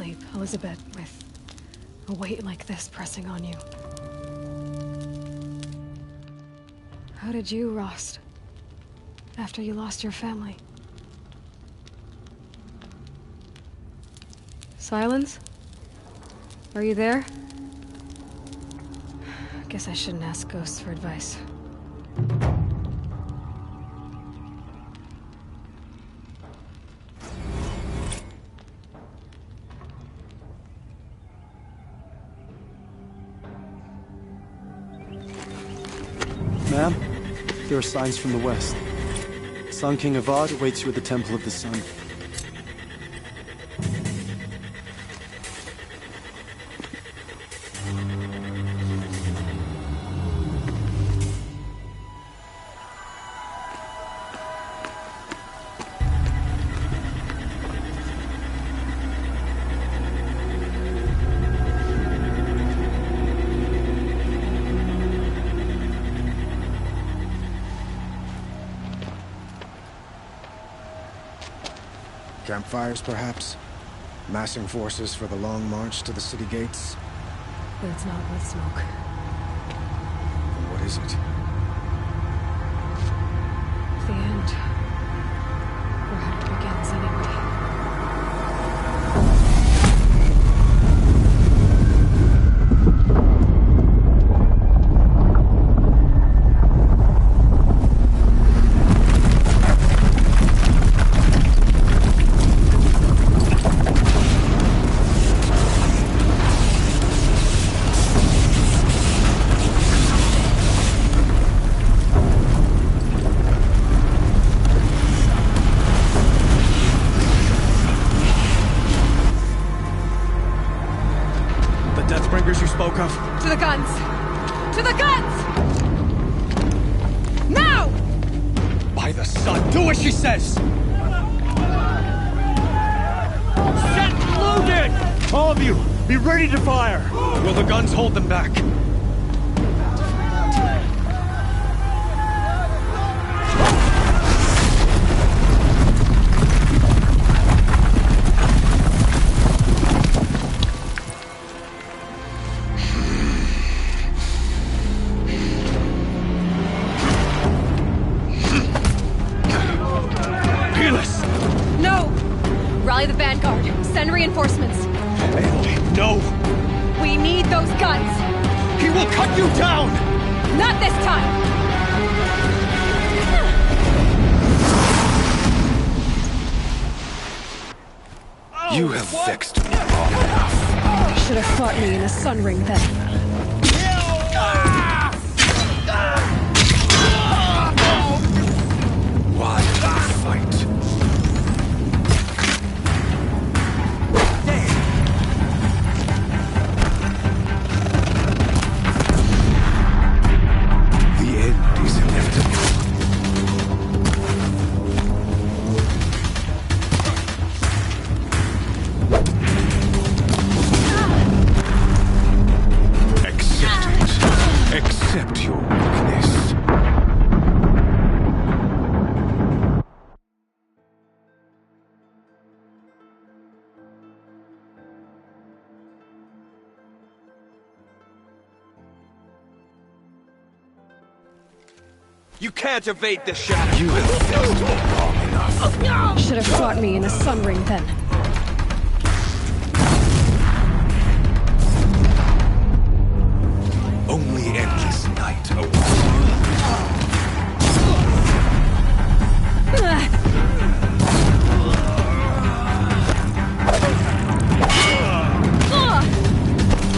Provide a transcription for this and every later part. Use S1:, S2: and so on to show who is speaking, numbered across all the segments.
S1: sleep, Elizabeth, with a weight like this pressing on you. How did you, Rost? After you lost your family? Silence? Are you there? Guess I shouldn't ask ghosts for advice.
S2: Ma'am, there are signs from the west. Sun King Avad awaits you at the Temple of the Sun.
S3: Campfires, perhaps? Massing forces for the long march to the city gates?
S1: But it's not with smoke.
S3: Then what is it?
S1: The end. Or how it begins, anyway.
S3: You spoke of?
S1: To the guns! To the guns! Now!
S3: By the sun, do as she says!
S4: Set loaded! All of you, be ready to fire!
S3: Will the guns hold them back?
S1: Rally the Vanguard. Send reinforcements.
S3: Aloy, no!
S1: We need those guns!
S3: He will cut you down!
S1: Not this time!
S3: You have vexed me long enough.
S1: You should have fought me in a sun ring then.
S3: Why fight? Accept your weakness. You can't evade this shadow. You have faced me long enough.
S1: Should have fought me in a sun ring then.
S3: Only endless night awaits.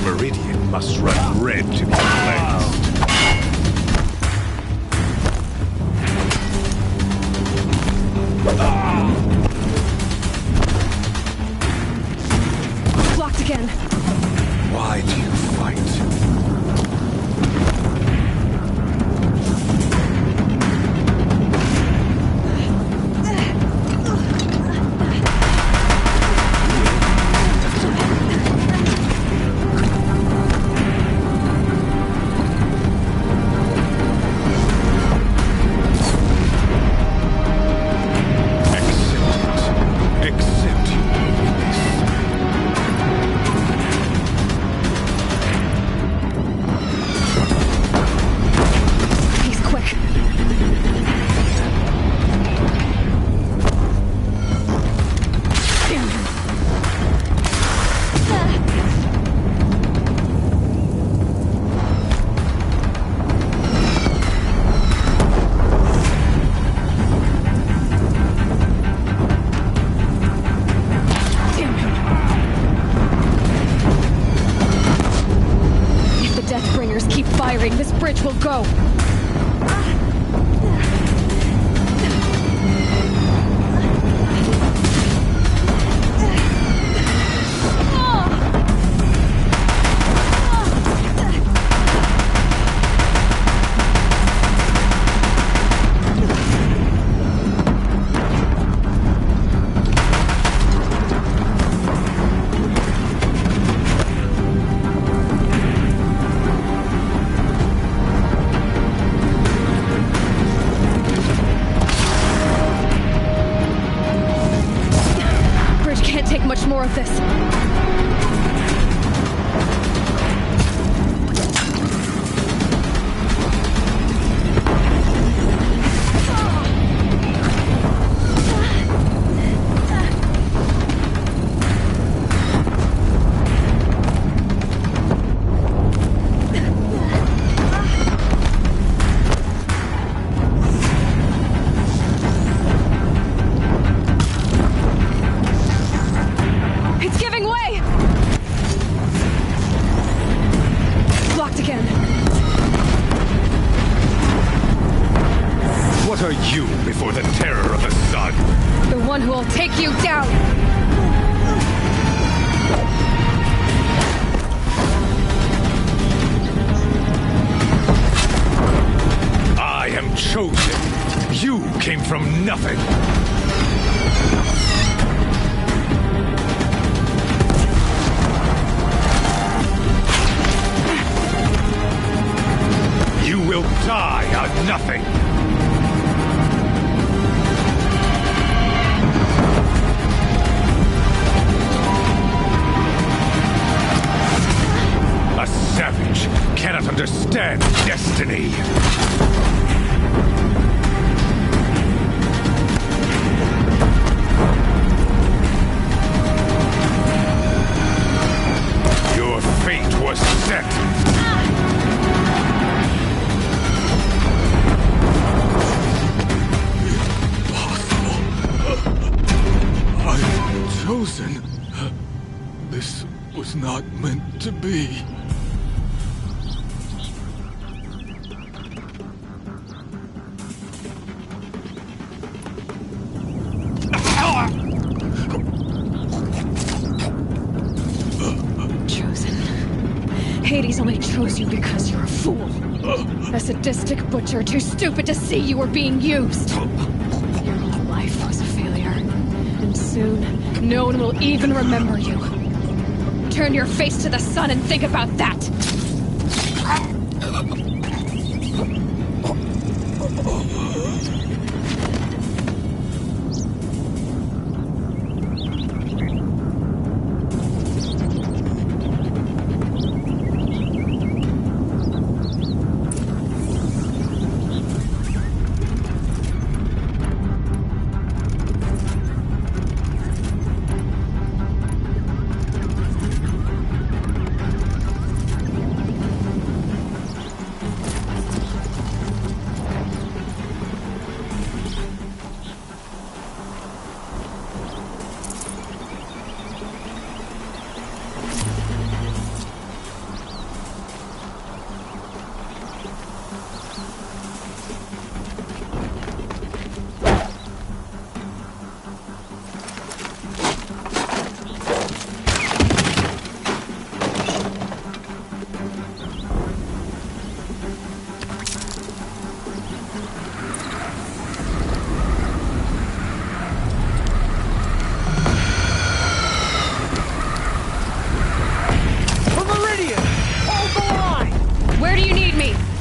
S3: Meridian must run red to be cleansed.
S1: Blocked again.
S3: Why do you fight?
S5: What are you before the terror of the sun?
S1: The one who will take you down!
S5: I am chosen. You came from nothing. You will die on nothing. A savage cannot understand destiny. Your fate was set.
S6: I'm chosen. This was not meant to be.
S1: Chosen. Hades only chose you because you're a fool. A sadistic butcher too stupid to see you were being used. Your whole life was a failure. And soon, no one will even remember you. Turn your face to the sun and think about that!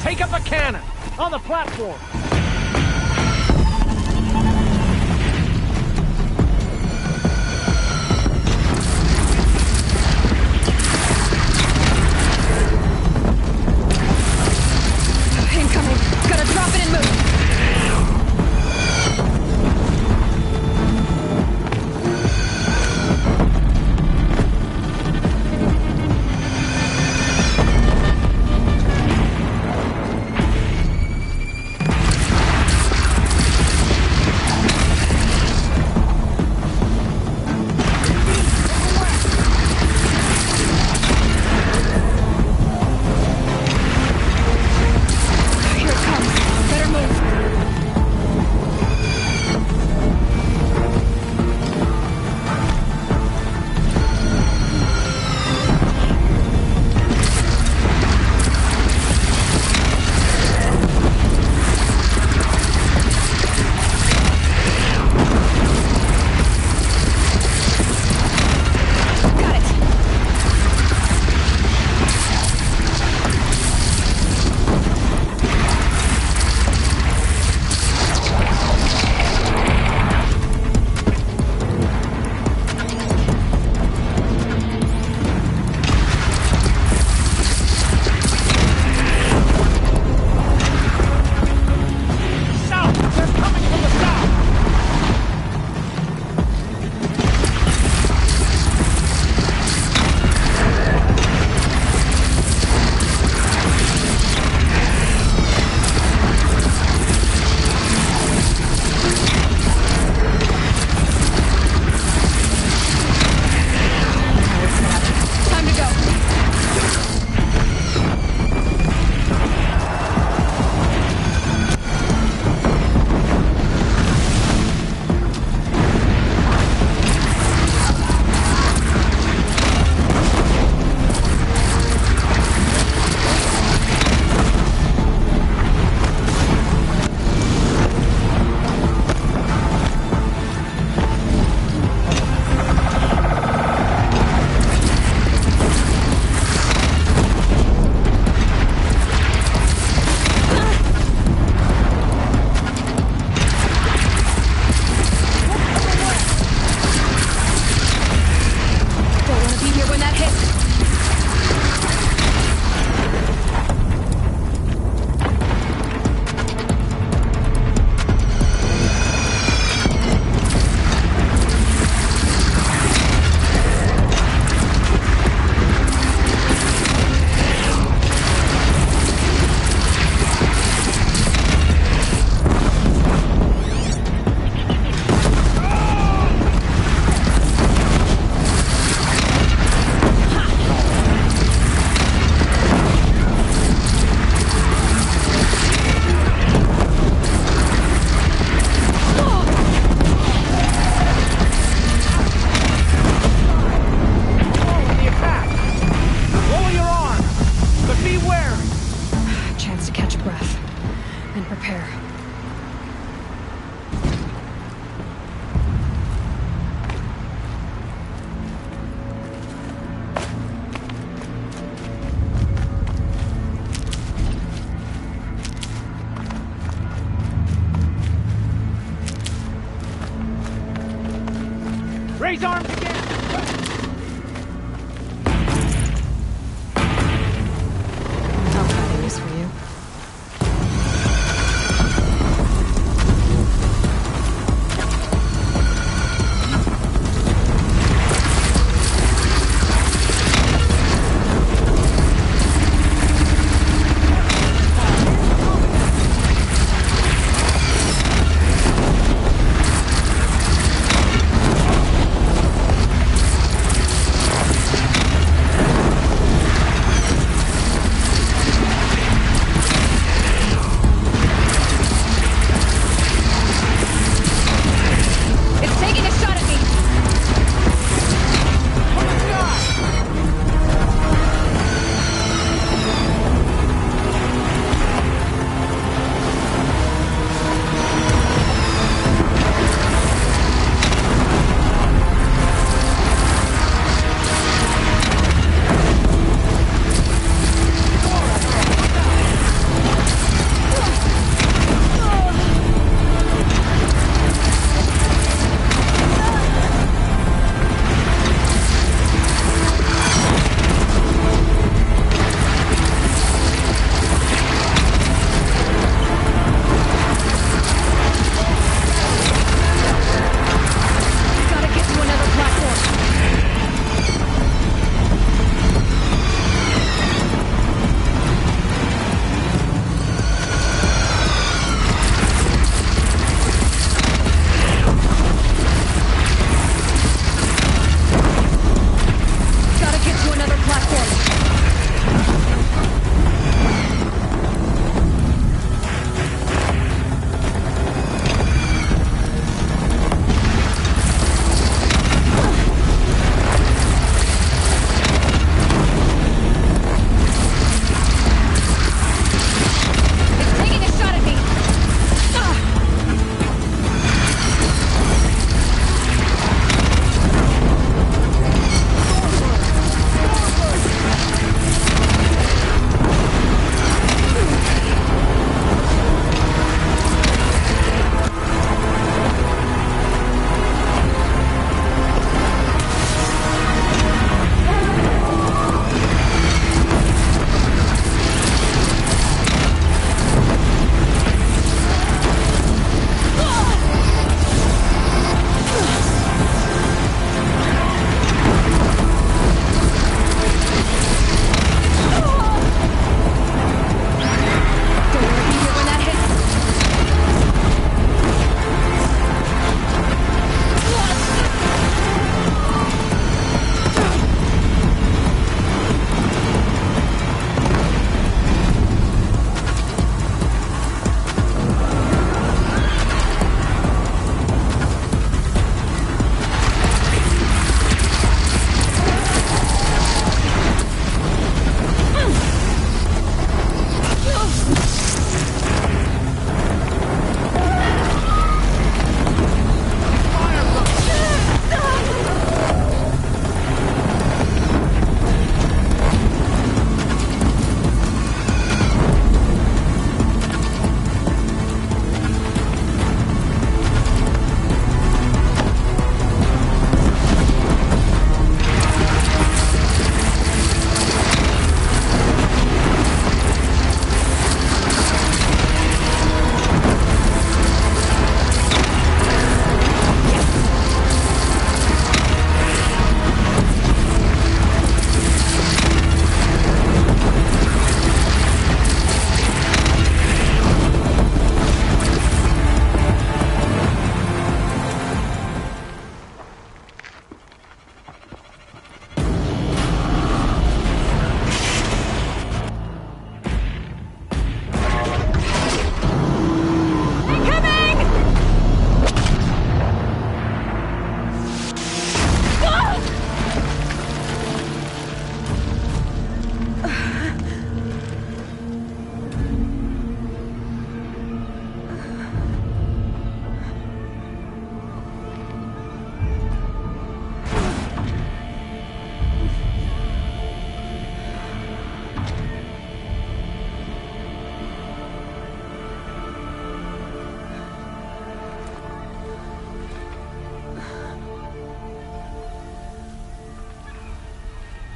S4: Take up a cannon! On the platform!
S1: Incoming! Gotta drop it and move!
S4: Raise arms again!
S1: I've got news for you.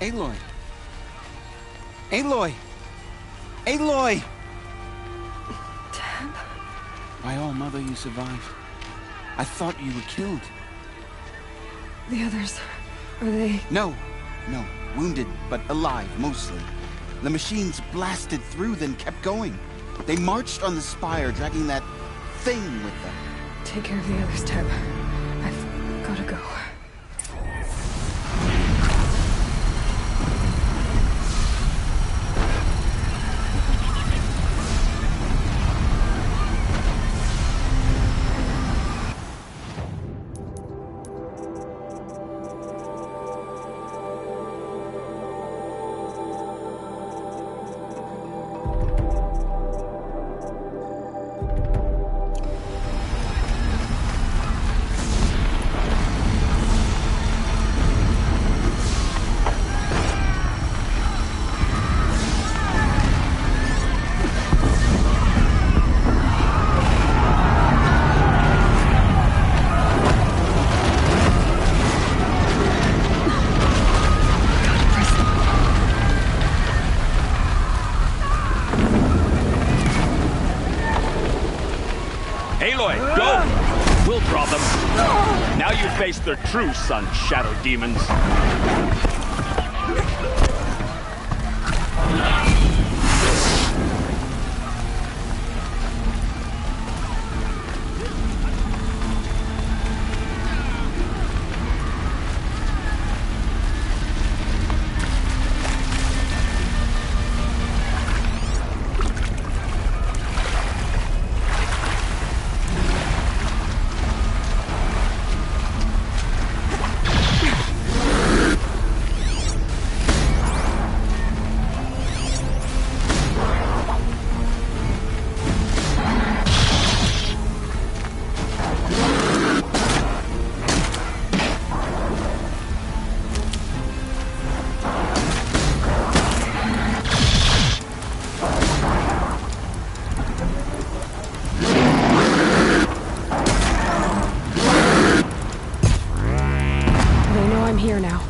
S7: Aloy! Aloy! Aloy!
S1: Dad?
S7: By all, Mother, you survived. I thought you were killed.
S1: The others, are they...
S7: No. Wounded, but alive, mostly. The machines blasted through, then kept going. They marched on the spire, dragging that thing with them.
S1: Take care of the others, Teb. I've gotta go.
S4: Aloy, go! We'll draw them. Now you face their true son, Shadow Demons.
S1: I'm here now.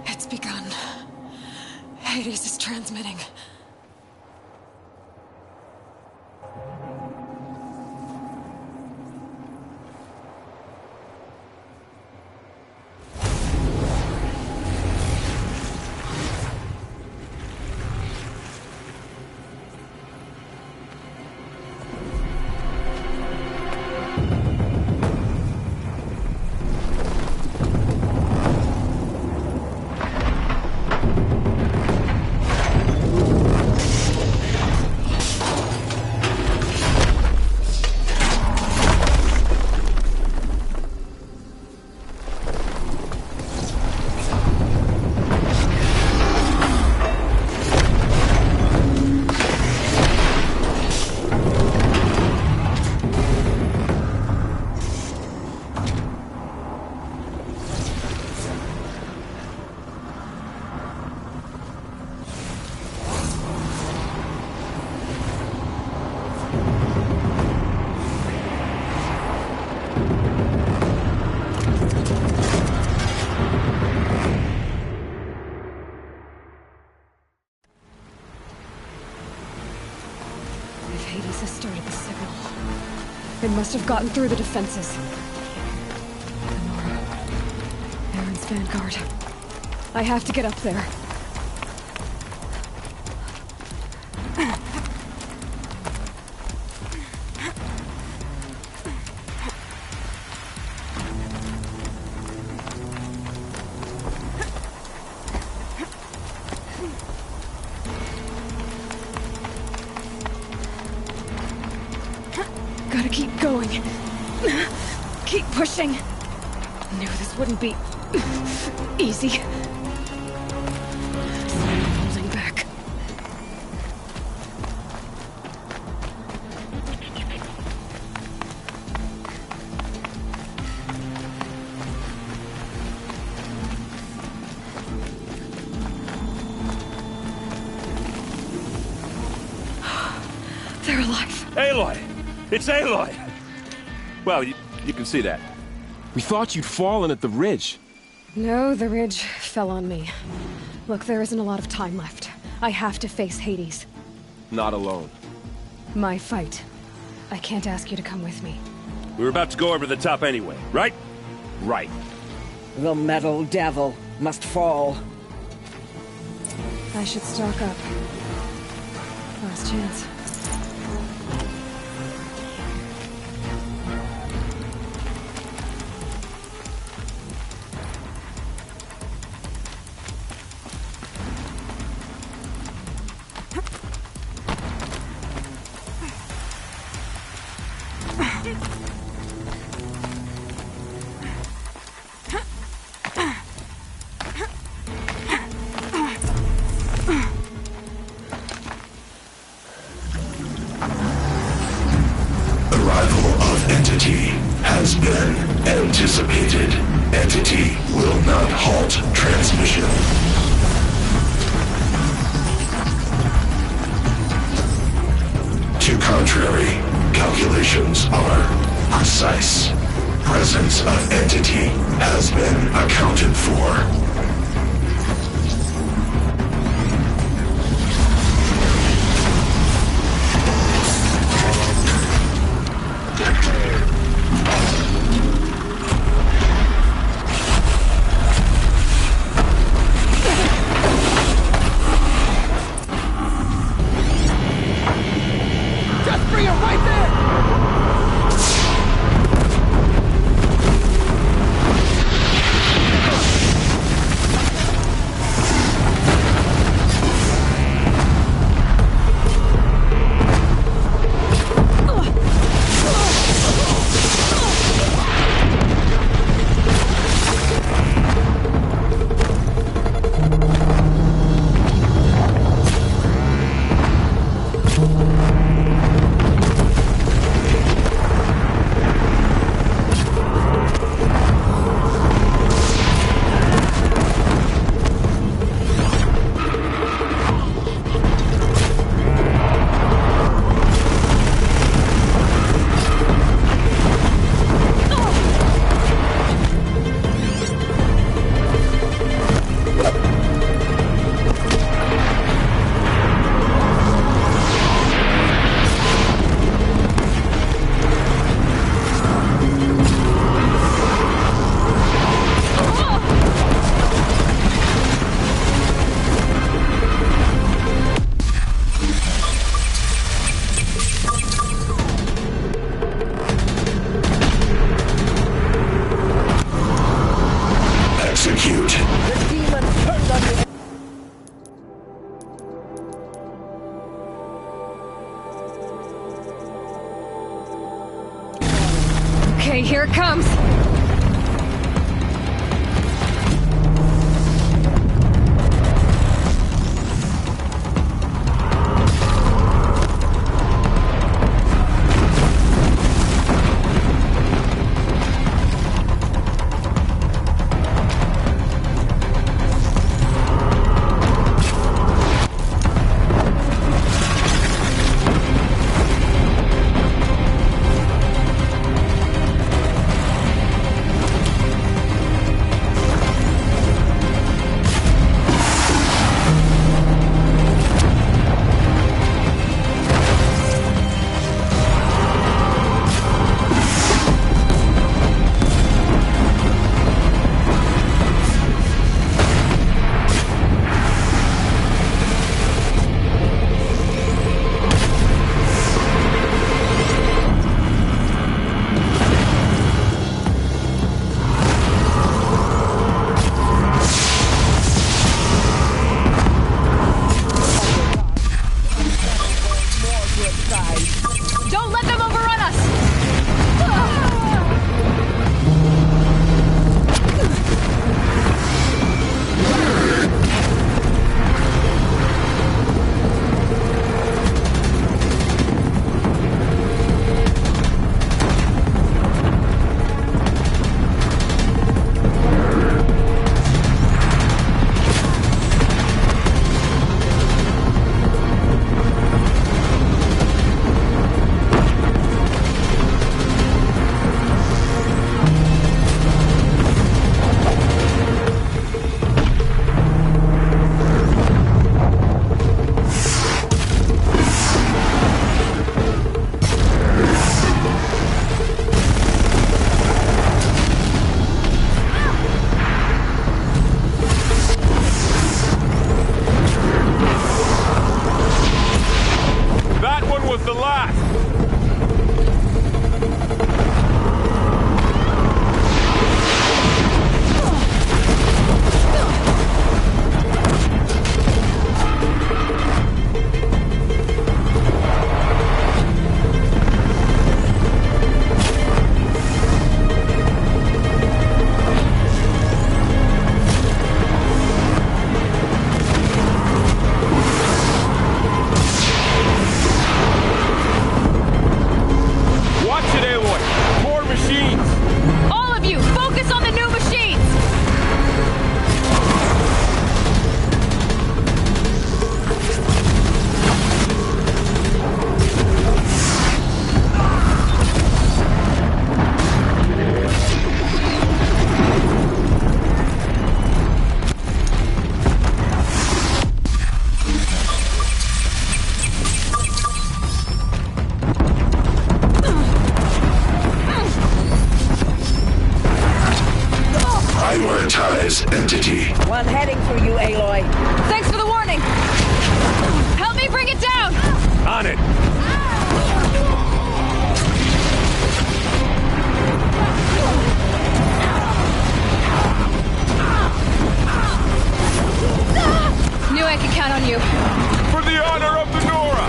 S1: It's begun. Hades is transmitting. Nemesis started the signal. It must have gotten through the defenses. Nora. Aaron's vanguard. I have to get up there. Gotta keep going. Keep pushing. Knew this wouldn't be easy. So I'm holding back. They're alive.
S4: Aloy! It's Aloy! Well, you can see that.
S8: We thought you'd fallen at the ridge.
S1: No, the ridge fell on me. Look, there isn't a lot of time left. I have to face Hades.
S8: Not alone.
S1: My fight. I can't ask you to come with me.
S4: We were about to go over the top anyway, right? Right.
S9: The metal devil must fall.
S1: I should stock up. Last chance.
S10: Entity has been anticipated. Entity will not halt transmission. To contrary, calculations are precise. Presence of entity has been accounted for.
S9: one heading for you, Aloy.
S1: Thanks for the warning! Help me bring it down!
S5: On it!
S1: Knew I could count on you.
S5: For the honor of the Nora!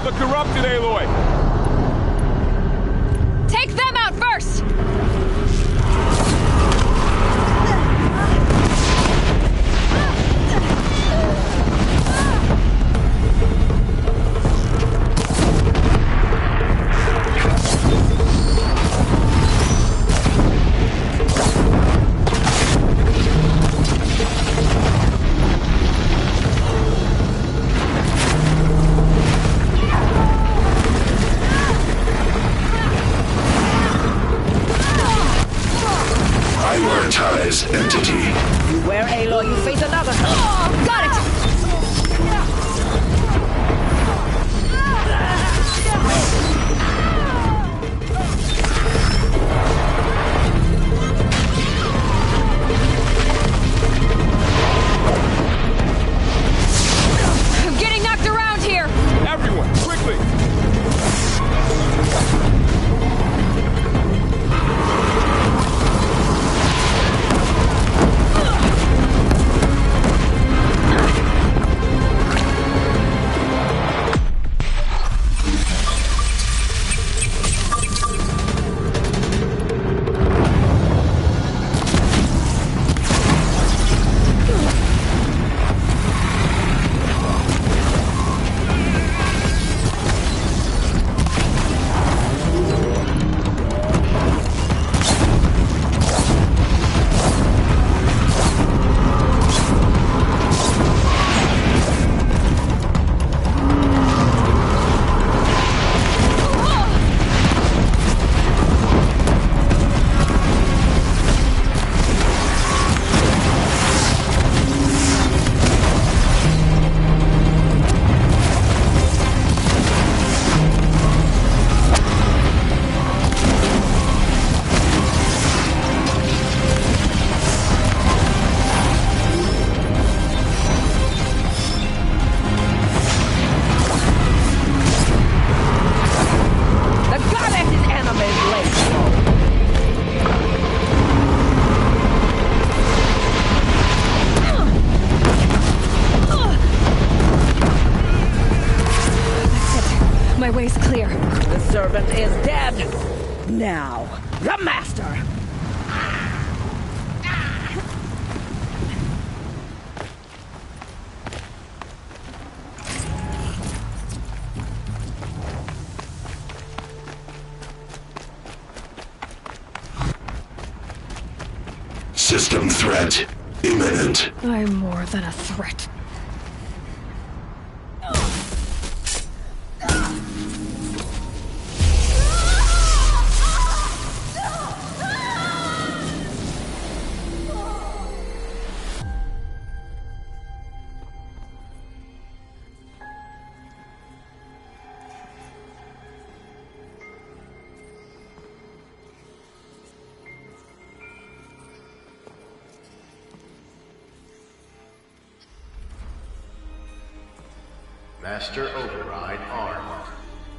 S5: The corrupted, Aloy!
S1: Take them out first!
S10: Entity.
S9: Beware, Aloy, you face another.
S1: Oh, got it! I'm getting knocked around here!
S5: Everyone, quickly!
S1: My way's clear.
S9: The servant is dead. Now, the master.
S10: System threat imminent.
S1: I'm more than a threat.
S11: Master Override armed.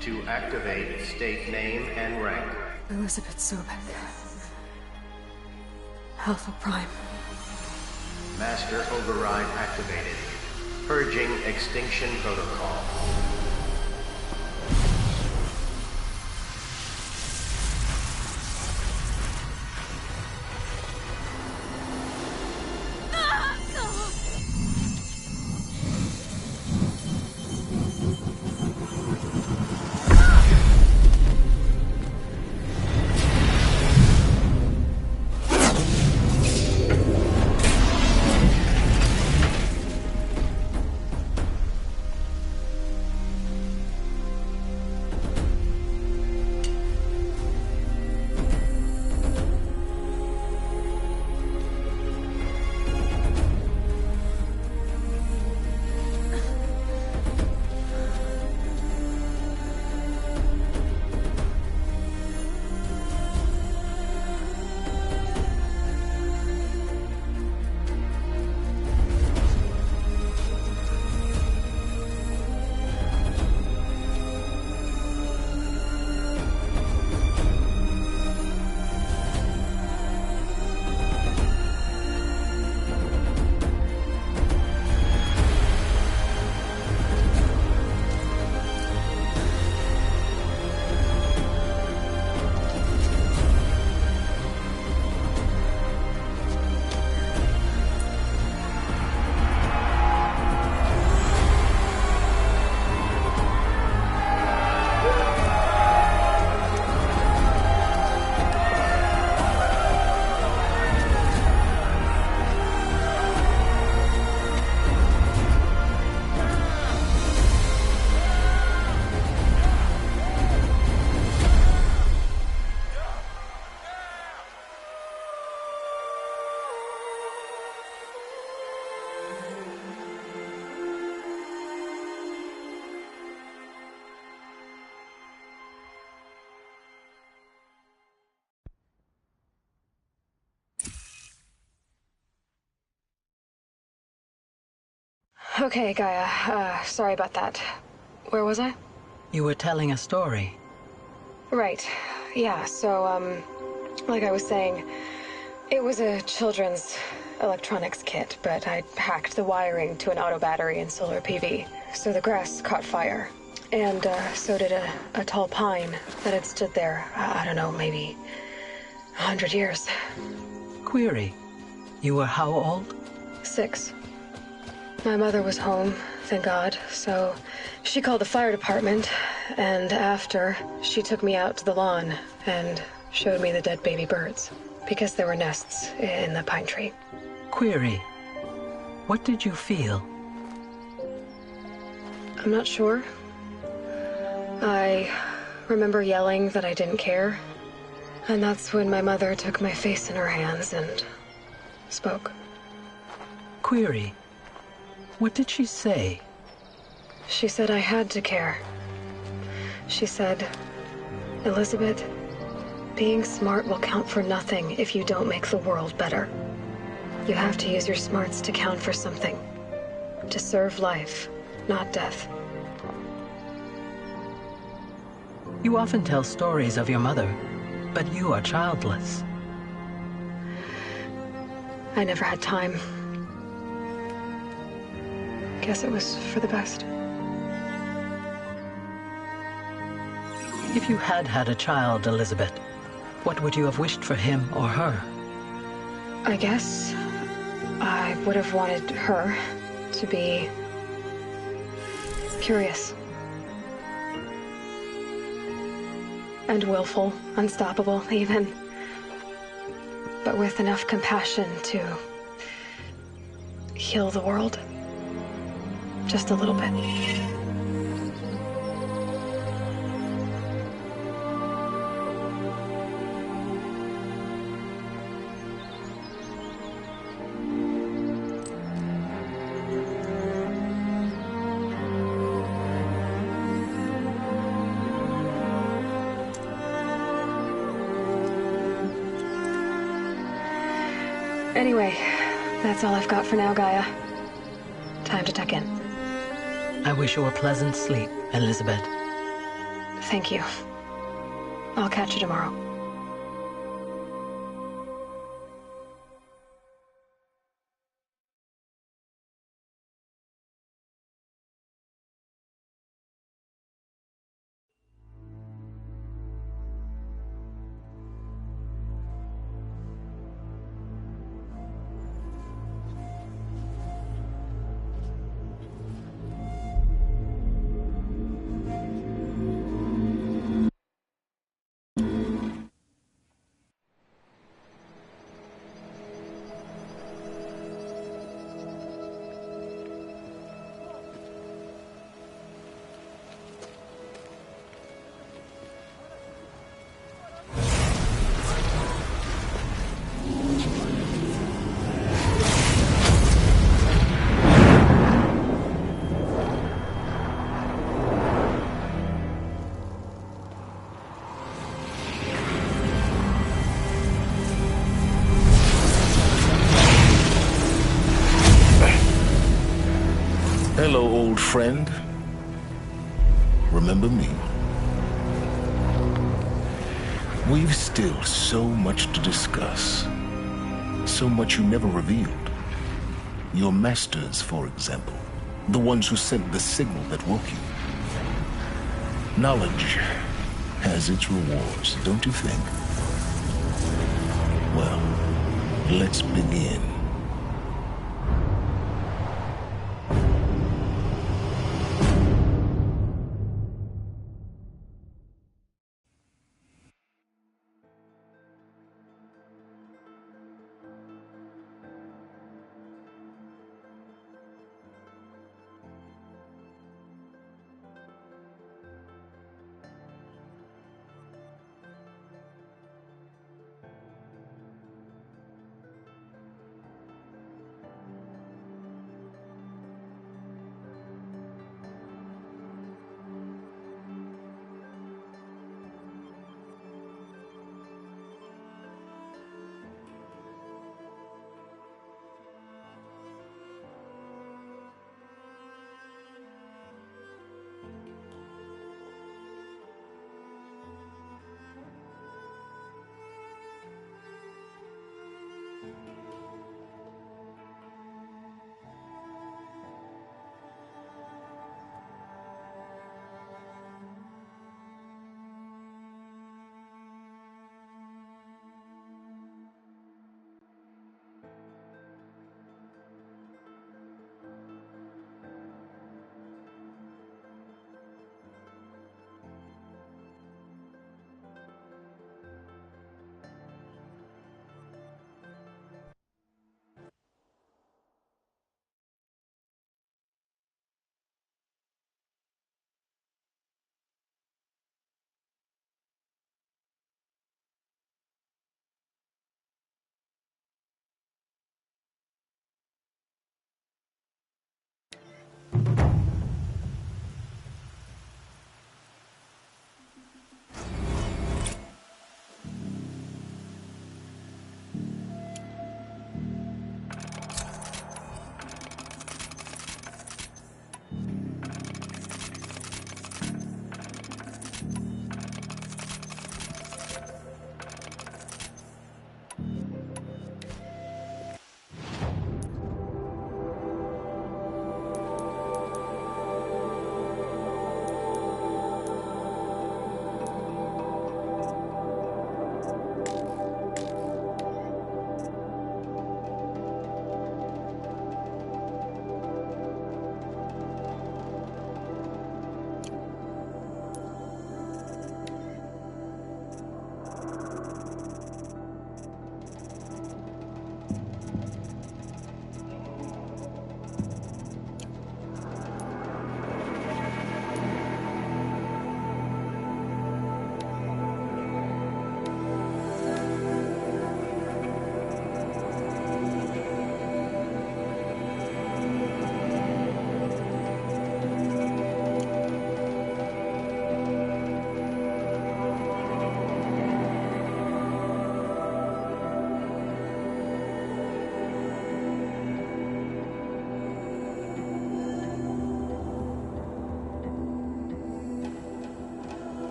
S11: To activate, state name and rank.
S1: Elizabeth Sobek. Alpha Prime.
S11: Master override activated. Purging extinction protocol.
S1: Okay, Gaia. Sorry about that. Where was I?
S9: You were telling a story.
S1: Right. Yeah, so, like I was saying, it was a children's electronics kit, but I hacked the wiring to an auto battery and solar PV. So the grass caught fire. And, so did a tall pine that had stood there, I don't know, maybe 100 years.
S9: Query. You were how old?
S1: 6. My mother was home, thank God, so she called the fire department, and after, she took me out to the lawn and showed me the dead baby birds, because there were nests in the pine tree.
S9: Query. What did you feel?
S1: I'm not sure. I remember yelling that I didn't care, and that's when my mother took my face in her hands and spoke.
S9: Query. What did she say?
S1: She said I had to care. She said, Elizabeth, being smart will count for nothing if you don't make the world better. You have to use your smarts to count for something. To serve life, not death.
S9: You often tell stories of your mother, but you are childless.
S1: I never had time. Guess it was for the best.
S9: If you had had a child, Elizabeth, what would you have wished for him or her?
S1: I guess I would have wanted her to be curious. And willful, unstoppable, even. But with enough compassion to heal the world. Just a little bit. Anyway, that's all I've got for now, Gaia. Time to tuck in.
S9: I wish you a pleasant sleep, Elizabeth.
S1: Thank you. I'll catch you tomorrow.
S10: Hello, old friend. Remember me? We've still so much to discuss. So much you never revealed. Your masters, for example. The ones who sent the signal that woke you. Knowledge has its rewards, don't you think? Well, let's begin.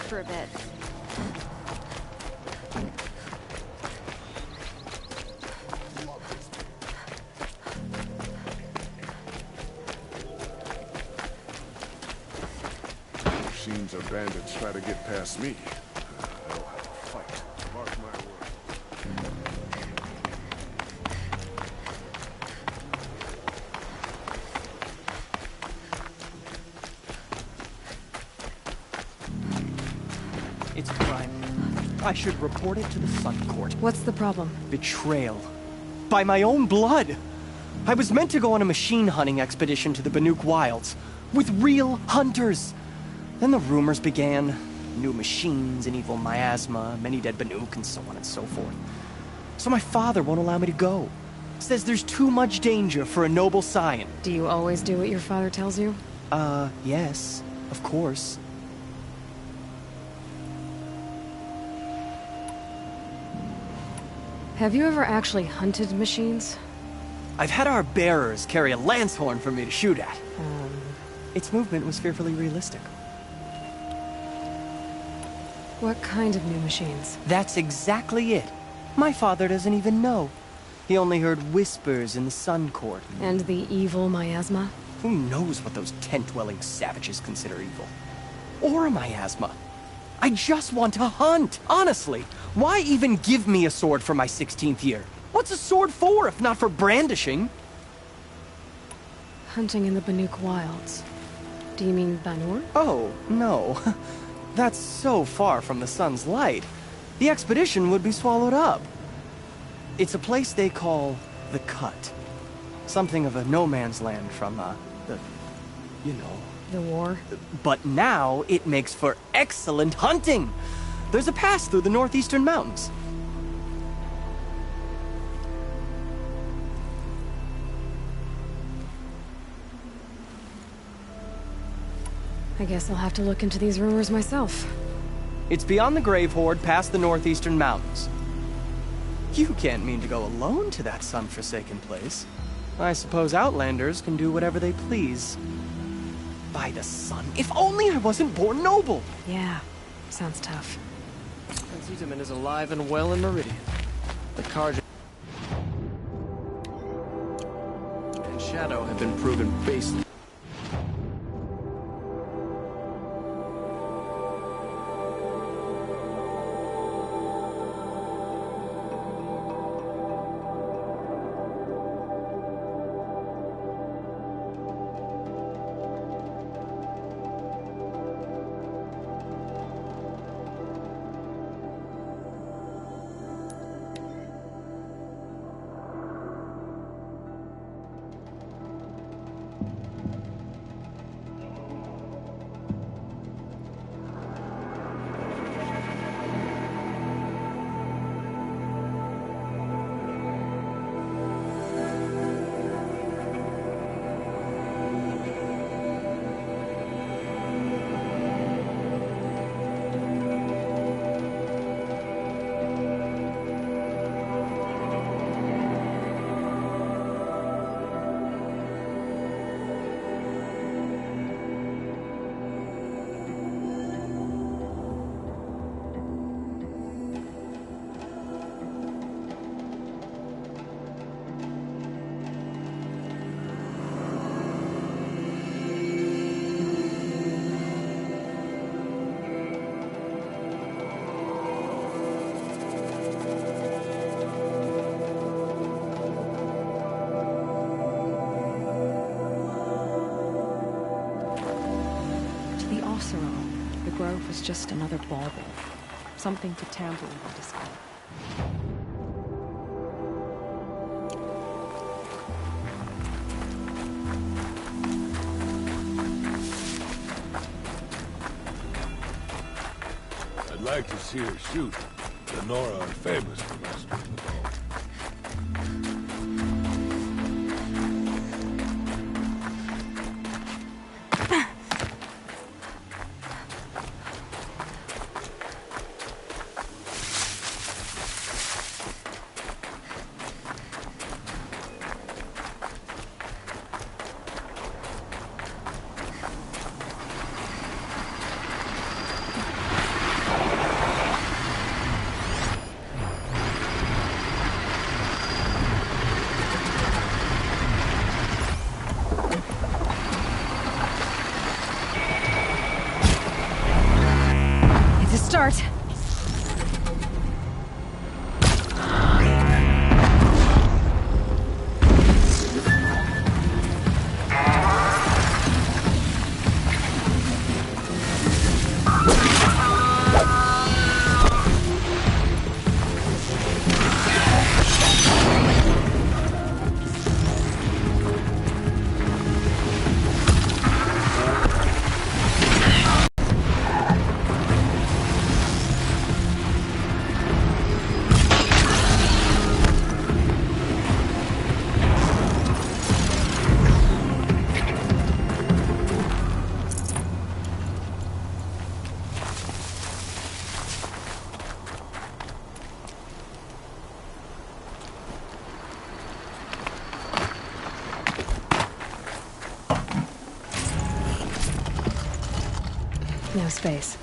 S1: for a bit.
S12: Machines or bandits try to get past me. I'll have a fight. Mark my word.
S13: It's a crime. I should report it to the Sun Court.
S1: What's the problem?
S13: Betrayal. By my own blood! I was meant to go on a machine hunting expedition to the Banuk Wilds. With real hunters! Then the rumors began. New machines, an evil miasma, many dead Banuk, and so on and so forth. So my father won't allow me to go. Says there's too much danger for a noble scion.
S1: Do you always do what your father tells you?
S13: Yes. Of course.
S1: Have you ever actually hunted machines?
S13: I've had our bearers carry a lance horn for me to shoot at. Its movement was fearfully realistic.
S1: What kind of new machines?
S13: That's exactly it. My father doesn't even know. He only heard whispers in the Sun Court.
S1: And the evil miasma?
S13: Who knows what those tent-dwelling savages consider evil? Or a miasma. I just want to hunt, honestly. Why even give me a sword for my 16th year? What's a sword for if not for brandishing?
S1: Hunting in the Banuk Wilds. Do you mean Banur?
S13: Oh, no. That's so far from the sun's light. The expedition would be swallowed up. It's a place they call the Cut. Something of a no-man's land from, you know.
S1: The war?
S13: But now it makes for excellent hunting! There's a pass through the northeastern mountains.
S1: I guess I'll have to look into these rumors myself.
S13: It's beyond the Grave Horde, past the northeastern mountains. You can't mean to go alone to that sun-forsaken place. I suppose Outlanders can do whatever they please. By the sun, if only I wasn't born noble!
S1: Yeah, sounds tough.
S13: Prince Itaman is alive and well in Meridian. The Carja and Shadow have been proven baseless.
S14: The grove was just another bauble. Something to tamper with the sky.
S6: I'd like to see her shoot. The Nora are famous for mastering the bow.
S14: no space.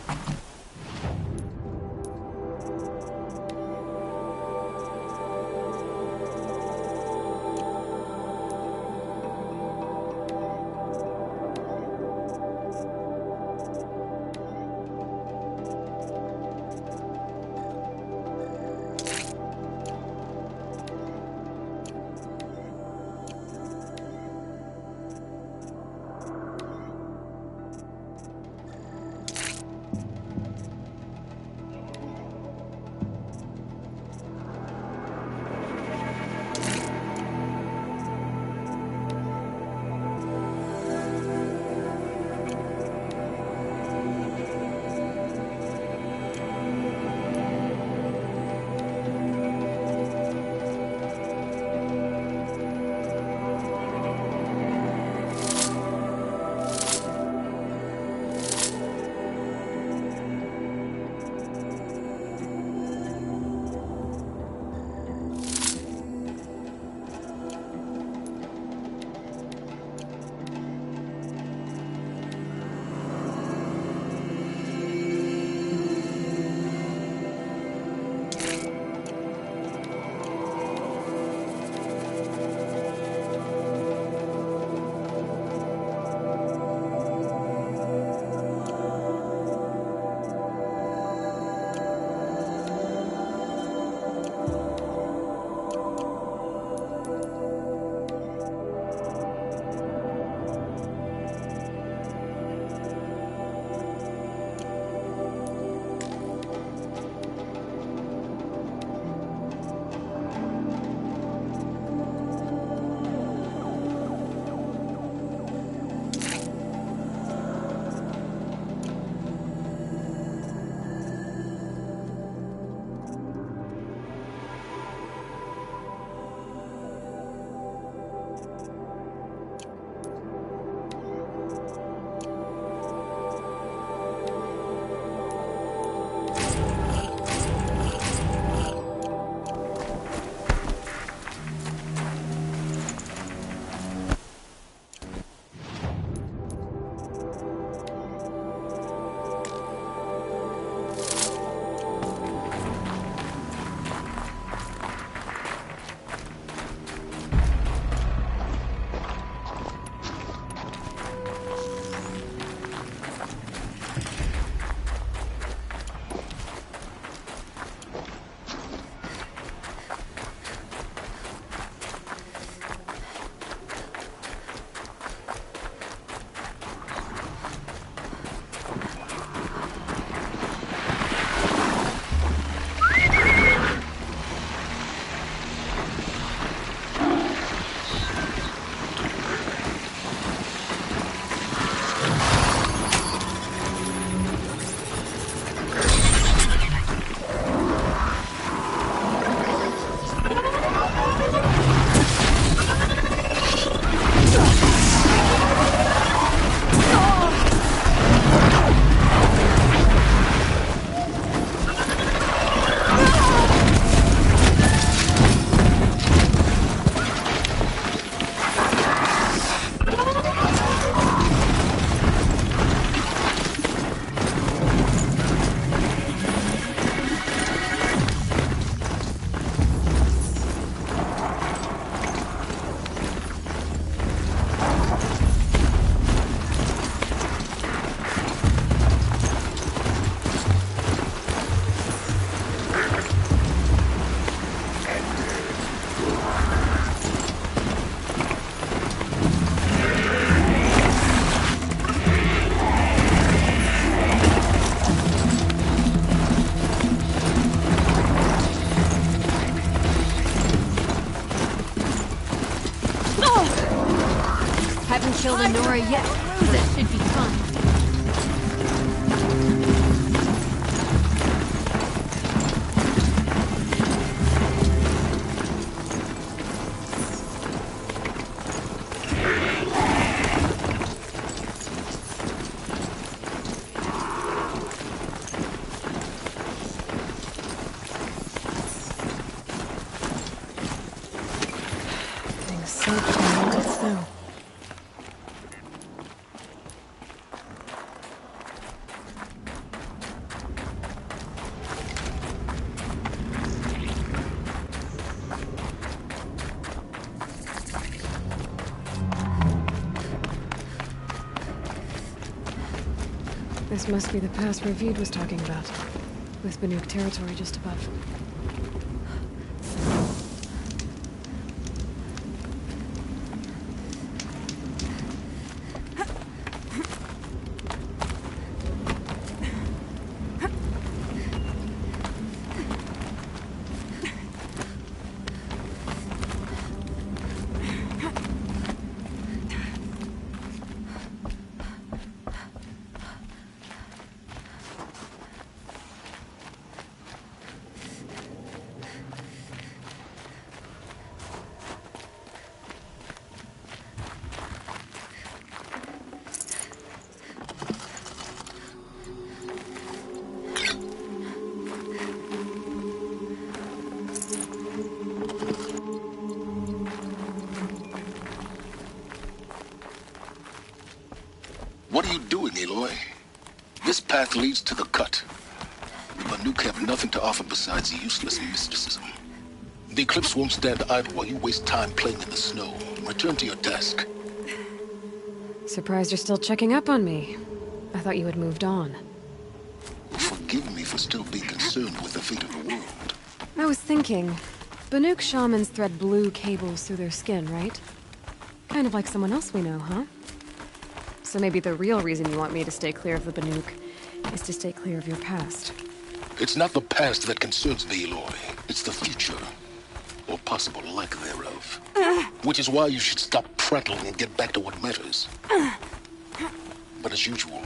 S1: Haven't killed a Nora yet. This should be fun.
S14: Getting so tremendous though.
S1: This must be the pass Ravid was talking about, with Banuk territory just above.
S10: What are you doing, Aloy? This path leads to the cut. The Banuk have nothing to offer besides useless mysticism. The Eclipse won't stand idle while you waste time playing in the snow. Return to your desk.
S1: Surprised you're still checking up on me. I thought you had moved on.
S10: Forgive me for still being concerned with the fate of the world.
S1: I was thinking, Banuk shamans thread blue cables through their skin, right? Kind of like someone else we know, huh? So maybe the real reason you want me to stay clear of the Banuk is to stay clear of your past.
S10: It's not the past that concerns me, Aloy. It's the future. Or possible lack thereof. Which is why you should stop prattling and get back to what matters. But as usual,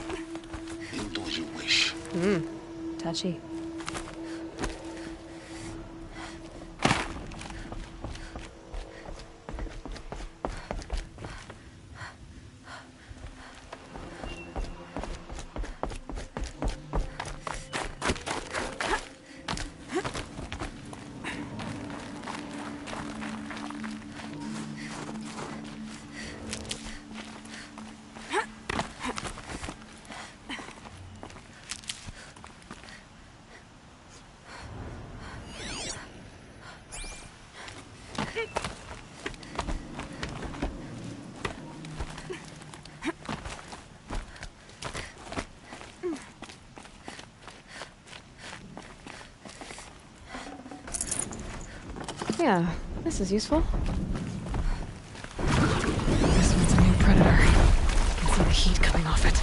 S10: you'll do as you wish.
S1: Touchy. Yeah, this is useful. This one's a new predator. I can see the heat coming off it.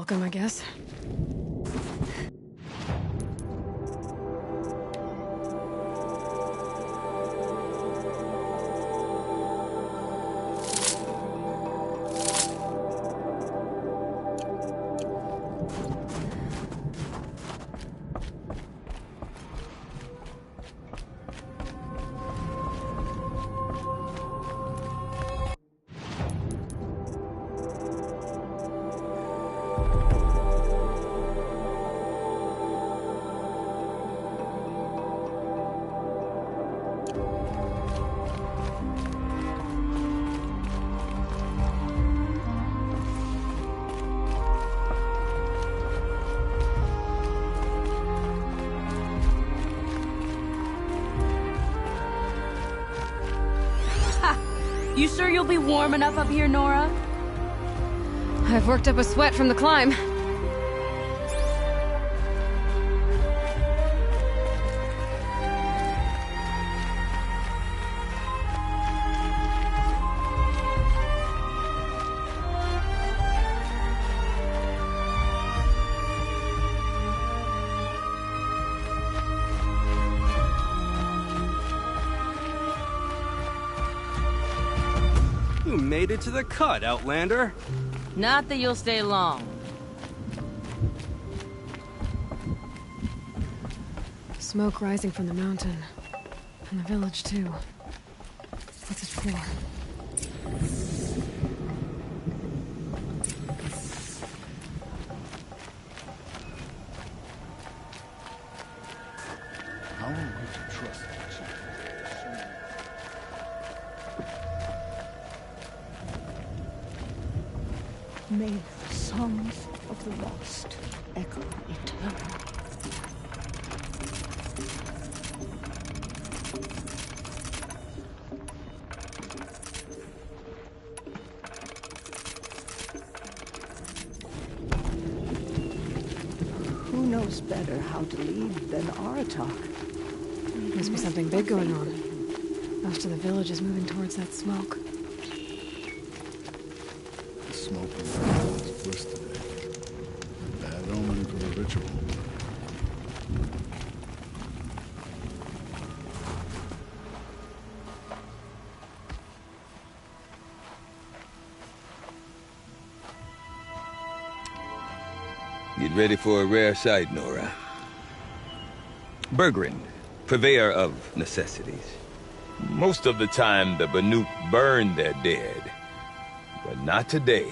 S1: welcome, I guess.
S15: You sure you'll be warm enough up here, Nora?
S1: I've worked up a sweat from the climb.
S16: You made it to the cut, Outlander.
S15: Not that you'll stay long.
S1: Smoke rising from the mountain. And the village, too. What's it for?
S12: How am I to trust that chief?
S17: May the songs of the lost echo eternal. Who knows better how to lead than Aratak?
S1: Must be something big going on. Most of the village is moving towards that smoke.
S12: The smoke from the clouds bliss today. Bad omen for the ritual.
S18: Get ready for a rare sight, Nora. Bergrun, purveyor of necessities. Most of the time, the Banuk burn their dead. But not today.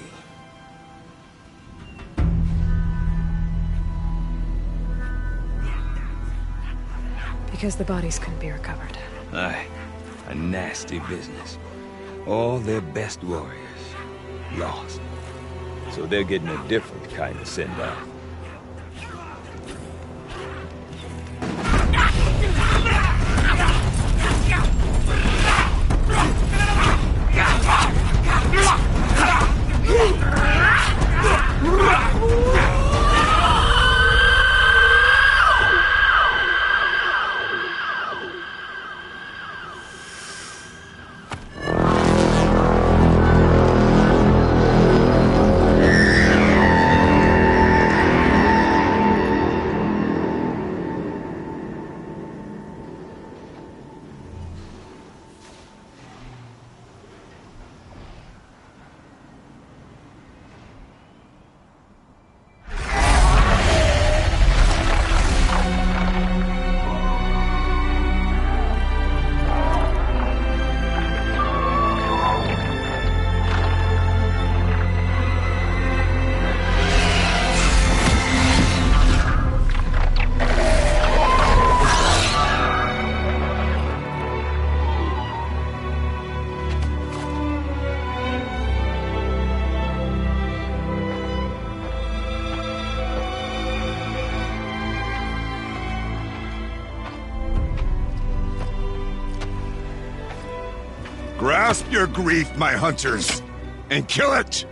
S1: Because the bodies couldn't be recovered.
S18: Aye, a nasty business. All their best warriors lost. So they're getting a different kind of send-off.
S19: Grasp your grief, my hunters, and kill it!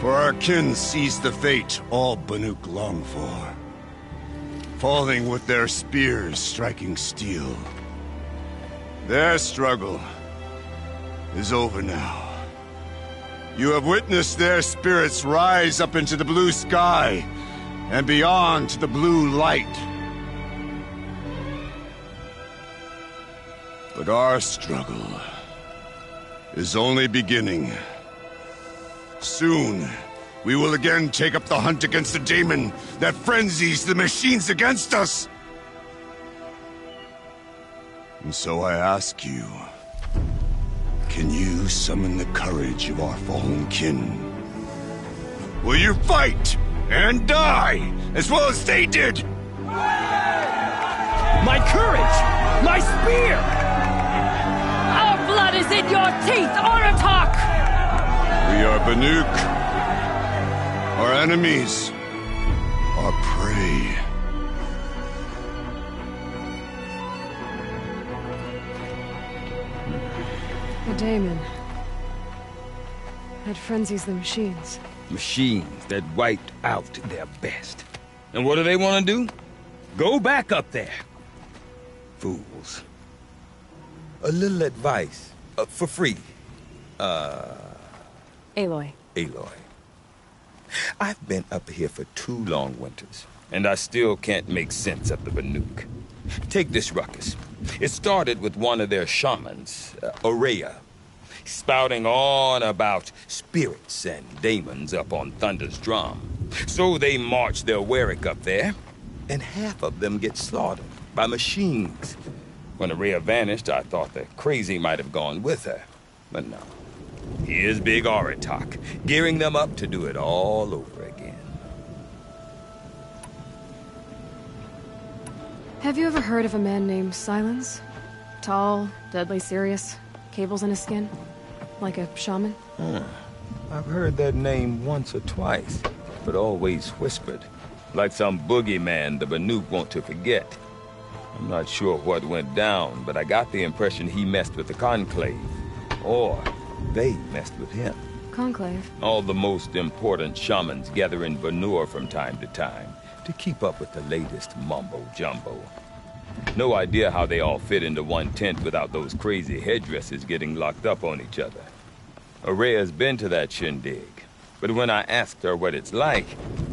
S19: For our kin sees the fate all Banuk long for. Falling with their spears striking steel. Their struggle is over now. You have witnessed their spirits rise up into the blue sky and beyond to the blue light. But our struggle is only beginning. Soon, we will again take up the hunt against the demon that frenzies the machines against us. And so I ask you, can you summon the courage of our fallen kin? Will you fight and die as well as they did?
S16: My courage! My spear!
S15: Our blood is in your teeth, Aratak!
S19: We are Banuk. Our enemies are prey.
S14: The daemon. That frenzies the machines.
S18: Machines that wiped out their best. And what do they want to do? Go back up there. Fools. A little advice. For free.
S14: Aloy.
S18: Aloy. I've been up here for 2 long winters, and I still can't make sense of the Banuk. Take this ruckus. It started with one of their shamans, Ourea, spouting on about spirits and daemons up on Thunder's drum. So they march their Werik up there, and half of them get slaughtered by machines. When Ourea vanished, I thought the crazy might have gone with her, but no. Here's Big Aratak, gearing them up to do it all over again.
S14: Have you ever heard of a man named Silence? Tall, deadly serious, cables in his skin? Like a shaman?
S18: I've heard that name once or twice, but always whispered. Like some boogeyman the Banuk want to forget. I'm not sure what went down, but I got the impression he messed with the Conclave. Or they messed with him.
S14: Conclave?
S18: All the most important shamans gather in Banur from time to time to keep up with the latest mumbo-jumbo. No idea how they all fit into one tent without those crazy headdresses getting locked up on each other. Ourea's been to that shindig, but when I asked her what it's like,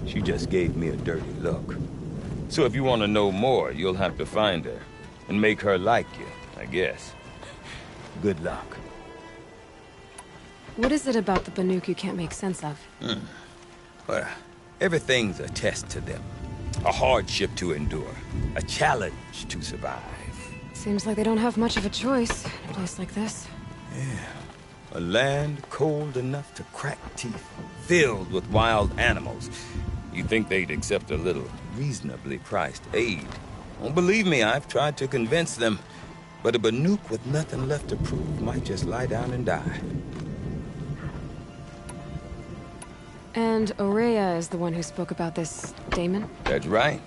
S18: she just gave me a dirty look. So if you want to know more, you'll have to find her and make her like you, I guess. Good luck.
S14: What is it about the Banuk you can't make sense of?
S18: Well, everything's a test to them. A hardship to endure. A challenge to survive.
S14: Seems like they don't have much of a choice in a place like this.
S18: A land cold enough to crack teeth, filled with wild animals. You'd think they'd accept a little reasonably priced aid. Don't believe me, I've tried to convince them. But a Banuk with nothing left to prove might just lie down and die.
S14: And Ourea is the one who spoke about this daemon?
S18: That's right.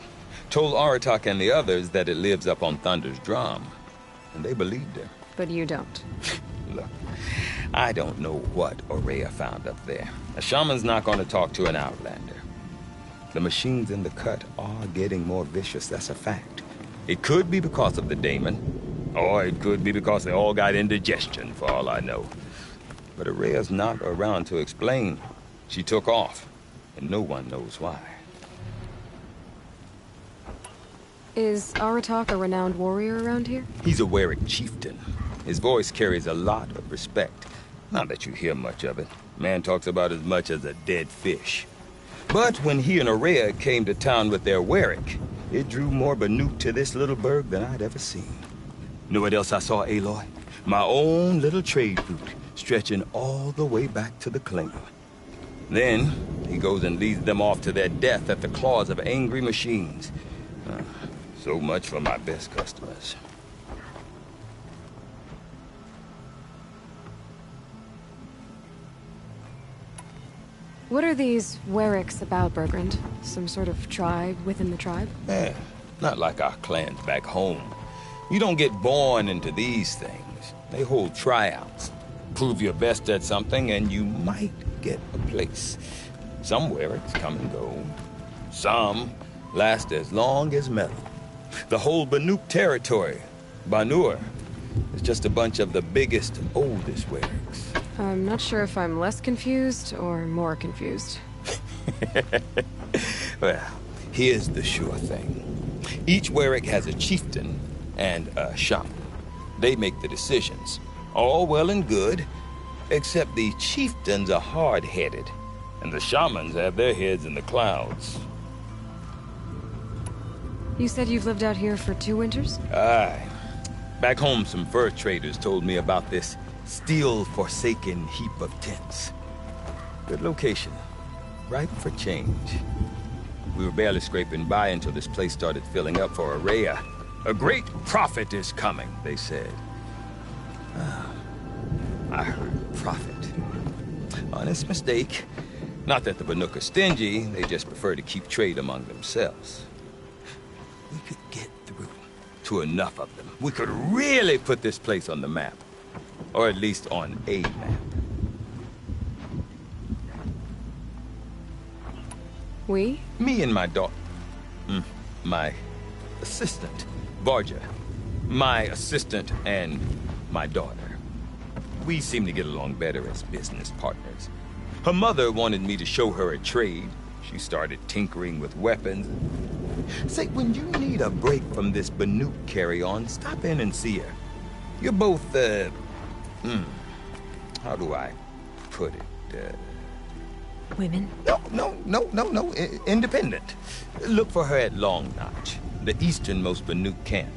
S18: Told Aratak and the others that it lives up on Thunder's drum. And they believed her.
S14: But you don't.
S18: Look, I don't know what Ourea found up there. A shaman's not going to talk to an outlander. The machines in the cut are getting more vicious, that's a fact. It could be because of the daemon, or it could be because they all got indigestion, for all I know. But Ourea's not around to explain. She took off, and no one knows why.
S14: Is Aratak a renowned warrior around here?
S18: He's a Werik chieftain. His voice carries a lot of respect. Not that you hear much of it. Man talks about as much as a dead fish. But when he and Ourea came to town with their Werik, it drew more Banuk to this little burg than I'd ever seen. Know what else I saw, Aloy? My own little trade route, stretching all the way back to the Klinger. Then, he goes and leads them off to their death at the claws of angry machines. So much for my best customers.
S14: What are these Weriks about, Bergrand? Some sort of tribe within the tribe?
S18: Not like our clans back home. You don't get born into these things. They hold tryouts. Prove your best at something and you might get a place. Some Weriks come and go. Some last as long as metal. The whole Banuk territory, Banur, is just a bunch of the biggest, oldest Weriks.
S14: I'm not sure if I'm less confused or more confused.
S18: Well, here's the sure thing. Each Warwick has a chieftain and a shaman. They make the decisions. All well and good, except the chieftains are hard-headed, and the shamans have their heads in the clouds.
S14: You said you've lived out here for 2 winters?
S18: Aye. Back home, some fur traders told me about this steel-forsaken heap of tents. Good location. Ripe for change. We were barely scraping by until this place started filling up for Araya. A great prophet is coming, they said. I heard prophet. Honest mistake. Not that the Banuk are stingy, they just prefer to keep trade among themselves. We could get through to enough of them. We could really put this place on the map. Or at least on a map.
S14: We?
S18: Me and my daughter. My assistant, Varja. My assistant and my daughter. We seem to get along better as business partners. Her mother wanted me to show her a trade. She started tinkering with weapons. Say, when you need a break from this Banuk carry-on, stop in and see her. You're both, how do I put it?
S14: Women?
S18: No. Independent. Look for her at Long Notch, the easternmost Banuk camp.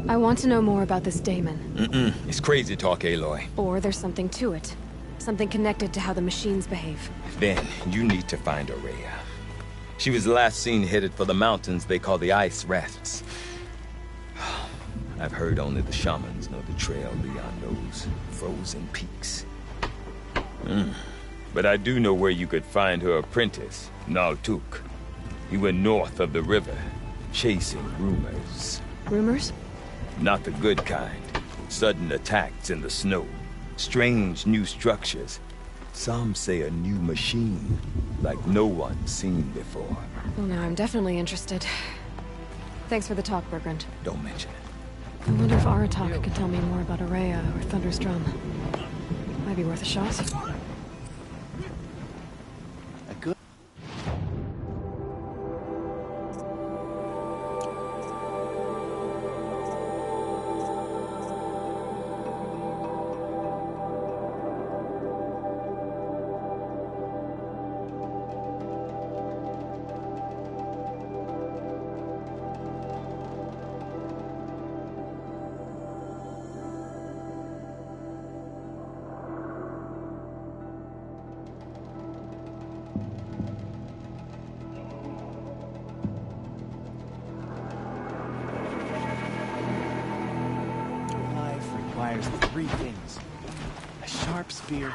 S14: I want to know more about this Daemon.
S18: It's crazy talk, Aloy.
S14: Or there's something to it. Something connected to how the machines behave.
S18: Then, you need to find Araya. She was last seen headed for the mountains they call the Ice Rafts. I've heard only the shamans know the trail beyond those frozen peaks. But I do know where you could find her apprentice, Naltuk. He went north of the river, chasing rumors.
S14: Rumors?
S18: Not the good kind. Sudden attacks in the snow. Strange new structures. Some say a new machine, like no one's seen before.
S14: Well, now I'm definitely interested. Thanks for the talk, Bergrand.
S18: Don't mention it.
S14: I wonder if Aratak could tell me more about Araya or Thunder's Drum. Might be worth a shot.
S13: Requires 3 things. A sharp spear.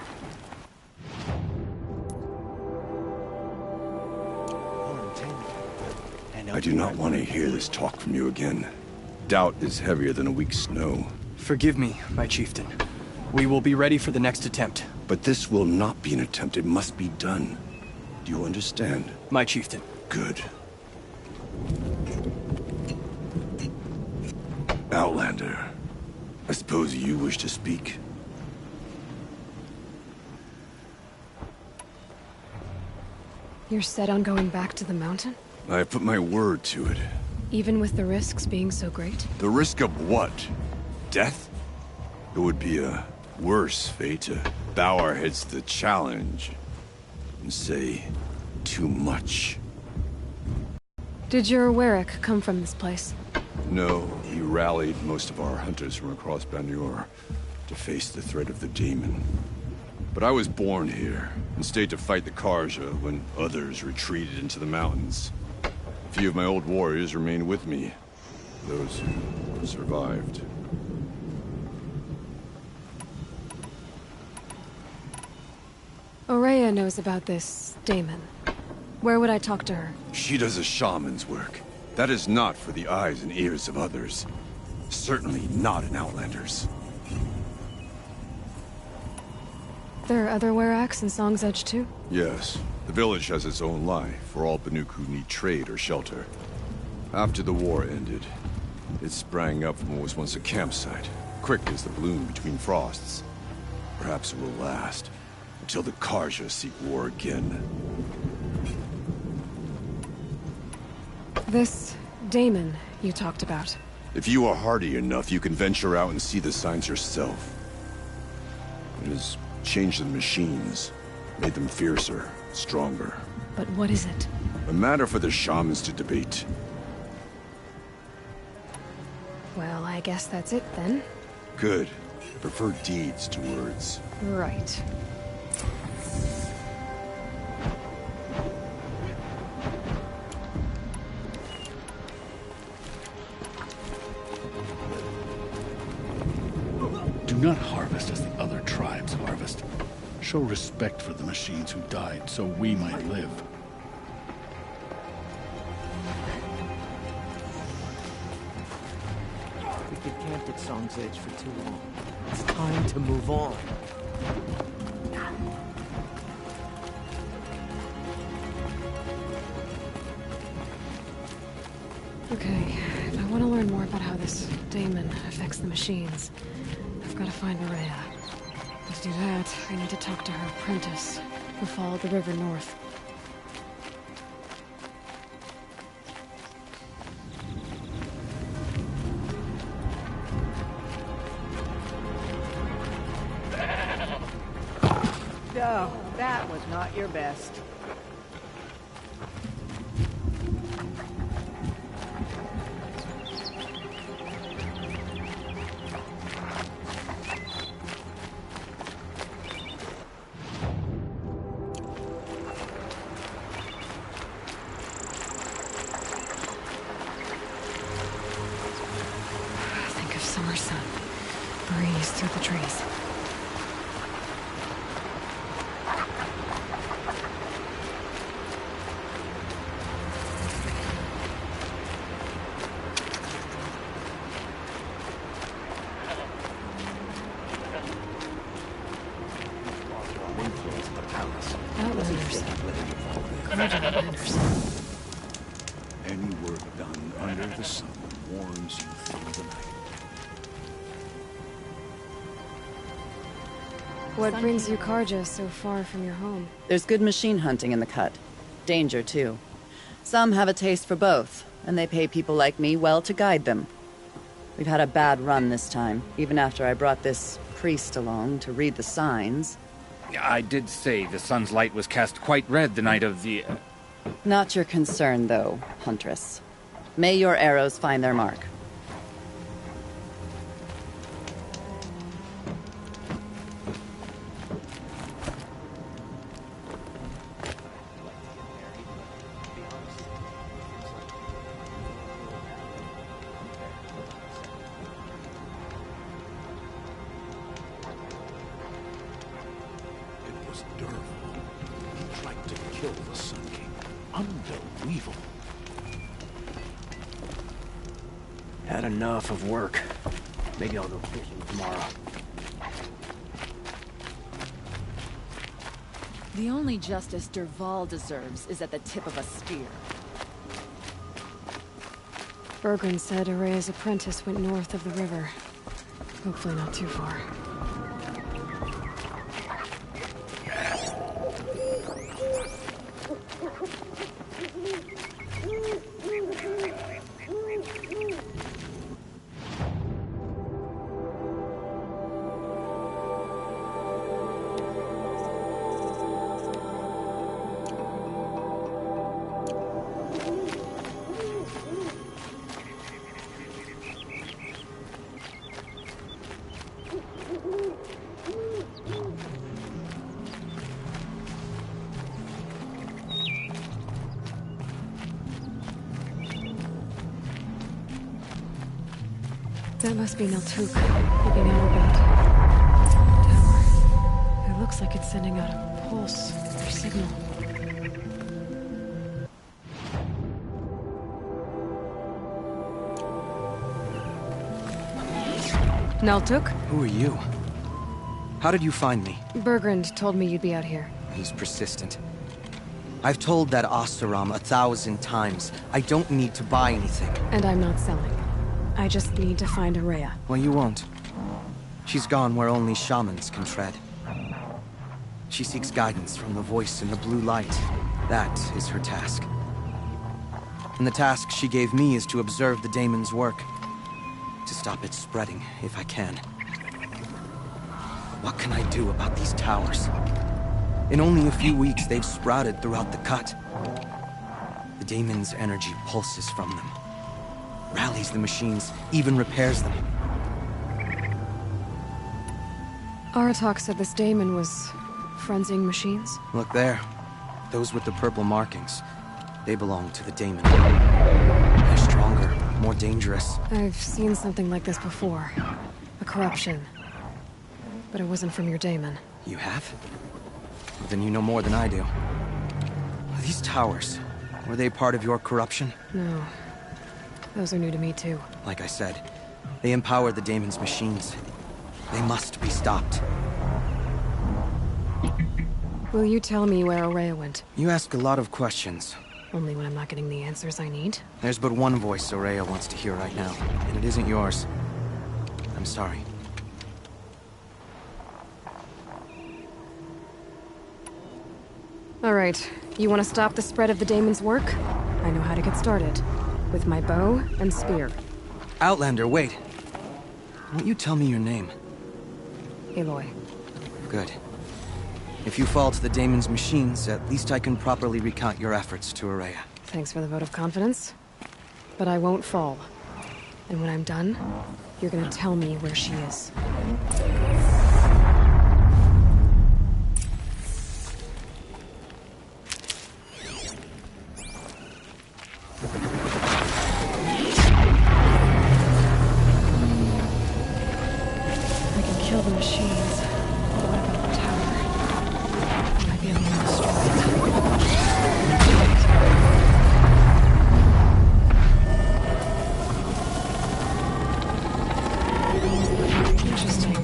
S19: I do not want to hear this talk from you again. Doubt is heavier than a week's snow.
S13: Forgive me, my chieftain. We will be ready for the next attempt.
S19: But this will not be an attempt. It must be done. Do you understand?
S13: My chieftain.
S19: Good. Outlander. I suppose you wish to speak?
S14: You're set on going back to the mountain?
S19: I have put my word to it.
S14: Even with the risks being so great?
S19: The risk of what? Death? It would be a worse fate to bow our heads to the challenge and say too much.
S14: Did your Warwick come from this place?
S19: No, he rallied most of our hunters from across Banur to face the threat of the Daemon. But I was born here and stayed to fight the Karja when others retreated into the mountains. A few of my old warriors remained with me, those who survived.
S14: Araya knows about this Daemon. Where would I talk to her?
S19: She does a shaman's work. That is not for the eyes and ears of others. Certainly not an Outlander's.
S14: There are other Warracks in Song's Edge too?
S12: Yes. The village has its own life for all Banuk who need trade or shelter. After the war ended, it sprang up from what was once a campsite, quick as the bloom between frosts. Perhaps it will last, until the Karja seek war again.
S14: This Damon you talked about.
S12: If you are hardy enough, you can venture out and see the signs yourself. It has changed the machines, made them fiercer, stronger.
S14: But what is it?
S12: A matter for the shamans to debate.
S14: Well, I guess that's it then.
S12: Good. Prefer deeds to words.
S14: Right.
S20: Do not harvest as the other tribes harvest. Show respect for the machines who died so we might live.
S21: We've been camped at Song's Edge for too long. It's time to move on.
S14: Okay, if I want to learn more about how this Damon affects the machines, I've got to find Maria. To do that, I need to talk to her apprentice, who followed the river north.
S17: No, that was not your best.
S14: Think of summer sun, breeze through the trees. Outlanders. Karja Outlanders.
S12: Any work done under the sun warms you through the night.
S14: What brings you Karja so far from your home?
S22: There's good machine hunting in the cut. Danger, too. Some have a taste for both, and they pay people like me well to guide them. We've had a bad run this time, even after I brought this priest along to read the signs.
S23: I did say the sun's light was cast quite red the night of the...
S22: Not your concern, though, Huntress. May your arrows find their mark.
S5: It was Dervahl. He tried to kill the Sun King. Unbelievable.
S21: Had enough of work. Maybe I'll go fishing tomorrow.
S24: The only justice Dervahl deserves is at the tip of a spear.
S14: Bergren said Araya's apprentice went north of the river. Hopefully not too far. That must be Naltuk, peeping out a bit. Tower. It looks like it's sending out a pulse or signal. Naltuk?
S13: Who are you? How did you find me?
S14: Bergrand told me you'd be out here.
S2: He's persistent. I've told that Oseram 1,000 times. I don't need to buy anything.
S14: And I'm not selling. I just need to find Araya.
S2: Well, you won't. She's gone where only shamans can tread. She seeks guidance from the voice in the blue light. That is her task. And the task she gave me is to observe the daemon's work. To stop it spreading, if I can. What can I do about these towers? In only a few weeks, they've sprouted throughout the cut. The daemon's energy pulses from them. Rallies the machines, even repairs them.
S14: Aratak said this daemon was frenzying machines?
S2: Look there. Those with the purple markings. They belong to the daemon. They're stronger, more dangerous.
S14: I've seen something like this before. A corruption. But it wasn't from your daemon.
S2: You have? Then you know more than I do. These towers, were they part of your corruption?
S14: No. Those are new to me too.
S2: Like I said, they empower the daemon's machines. They must be stopped.
S14: Will you tell me where Araya went?
S2: You ask a lot of questions.
S14: Only when I'm not getting the answers I need?
S2: There's but one voice Araya wants to hear right now, and it isn't yours. I'm sorry.
S14: All right. You want to stop the spread of the daemon's work? I know how to get started. With my bow and spear.
S2: Outlander, wait. Won't you tell me your name?
S14: Aloy.
S2: Good. If you fall to the daemon's machines, at least I can properly recount your efforts to Araya.
S14: Thanks for the vote of confidence. But I won't fall. And when I'm done, you're gonna tell me where she is. I can kill the machines. But what about the tower? I might be able to destroy it. Interesting.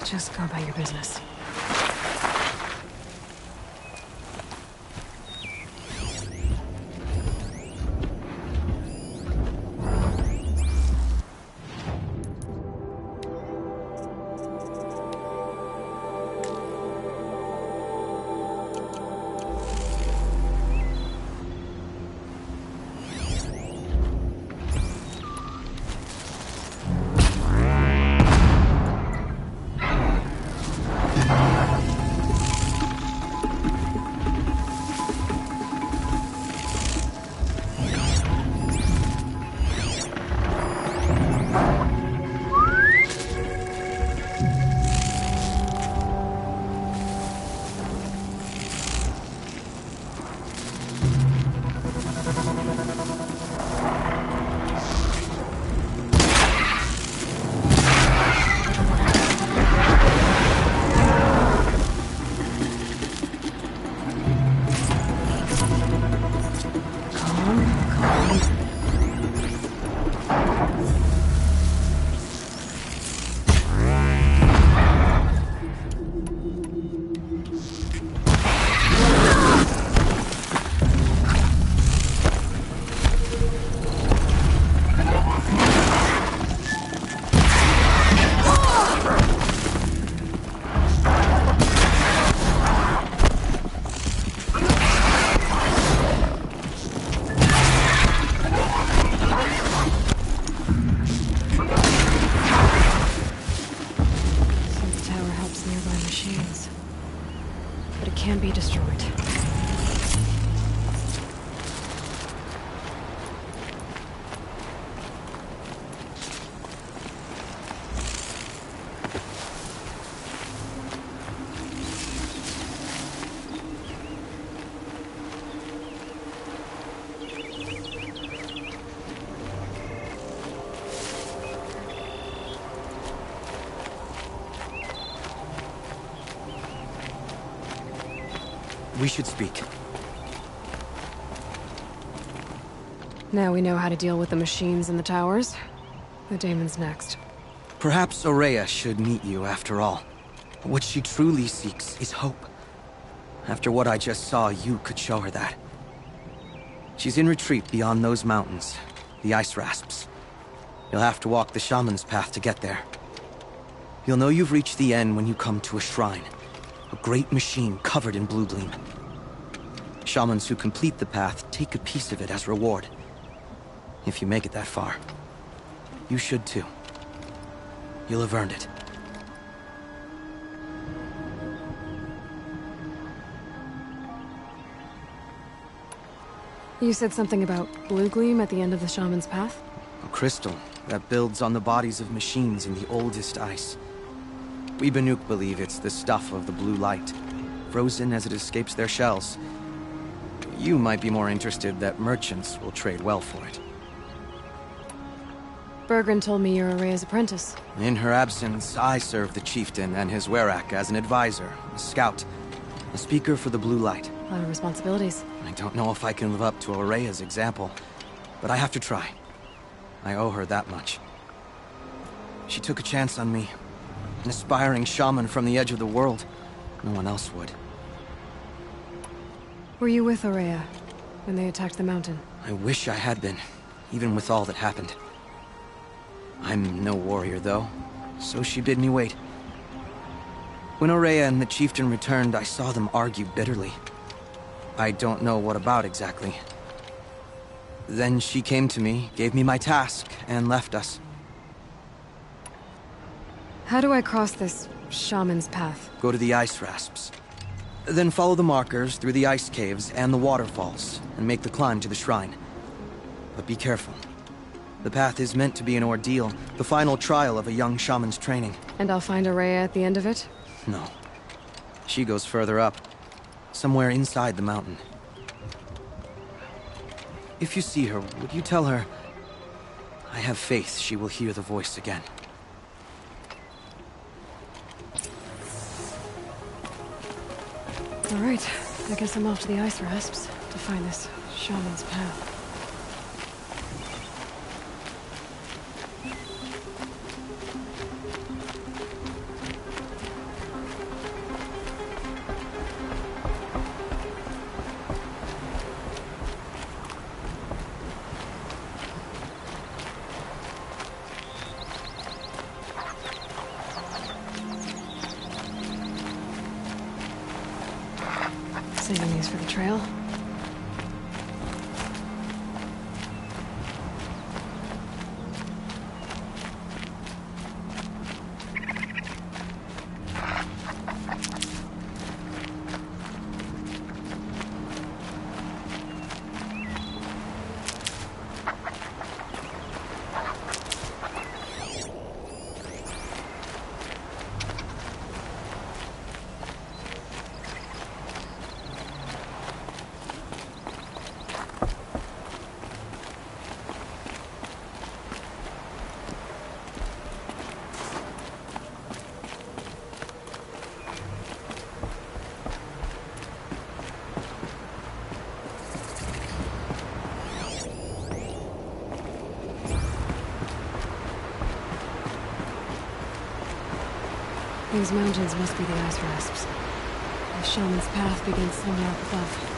S14: Just go about your business. can be destroyed.
S2: We should speak.
S14: Now we know how to deal with the machines in the towers. The Daemon's next.
S2: Perhaps Ourea should meet you after all. What she truly seeks is hope. After what I just saw, you could show her that. She's in retreat beyond those mountains, the Ice Rasps. You'll have to walk the Shaman's path to get there. You'll know you've reached the end when you come to a shrine. A great machine covered in blue gleam. Shamans who complete the path take a piece of it as reward. If you make it that far. You should too. You'll have earned it.
S14: You said something about blue gleam at the end of the Shaman's path?
S2: A crystal that builds on the bodies of machines in the oldest ice. We Banuk believe it's the stuff of the blue light, frozen as it escapes their shells. You might be more interested that merchants will trade well for it.
S14: Bergren told me you're Ourea's apprentice.
S2: In her absence, I serve the chieftain and his werak as an advisor, a scout, a speaker for the blue light.
S14: A lot of responsibilities.
S2: I don't know if I can live up to Ourea's example, but I have to try. I owe her that much. She took a chance on me. An aspiring shaman from the edge of the world. No one else would.
S14: Were you with Ourea when they attacked the mountain?
S2: I wish I had been, even with all that happened. I'm no warrior, though, so she bid me wait. When Ourea and the chieftain returned, I saw them argue bitterly. I don't know what about exactly. Then she came to me, gave me my task, and left us.
S14: How do I cross this shaman's path?
S2: Go to the Ice Rasps. Then follow the markers through the ice caves and the waterfalls, and make the climb to the shrine. But be careful. The path is meant to be an ordeal, the final trial of a young shaman's training.
S14: And I'll find Ourea at the end of it?
S2: No. She goes further up. Somewhere inside the mountain. If you see her, would you tell her... I have faith she will hear the voice again.
S14: All right, I guess I'm off to the Ice Rasps to find this shaman's path. Saving these for the trail. These mountains must be the Ice Rasps. The shaman's path begins somewhere up above.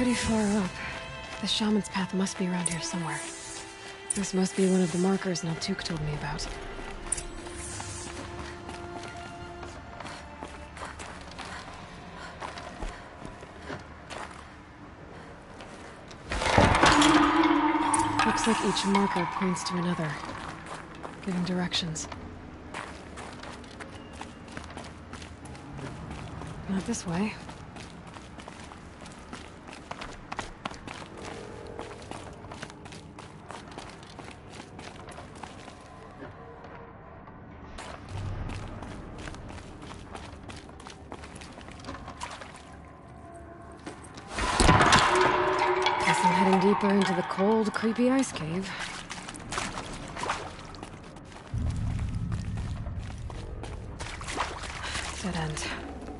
S14: pretty far up. The shaman's path must be around here somewhere. This must be one of the markers Naltuk told me about. Looks like each marker points to another, giving directions. Not this way. Guess I'm heading deeper into the cold, creepy ice cave. Dead end.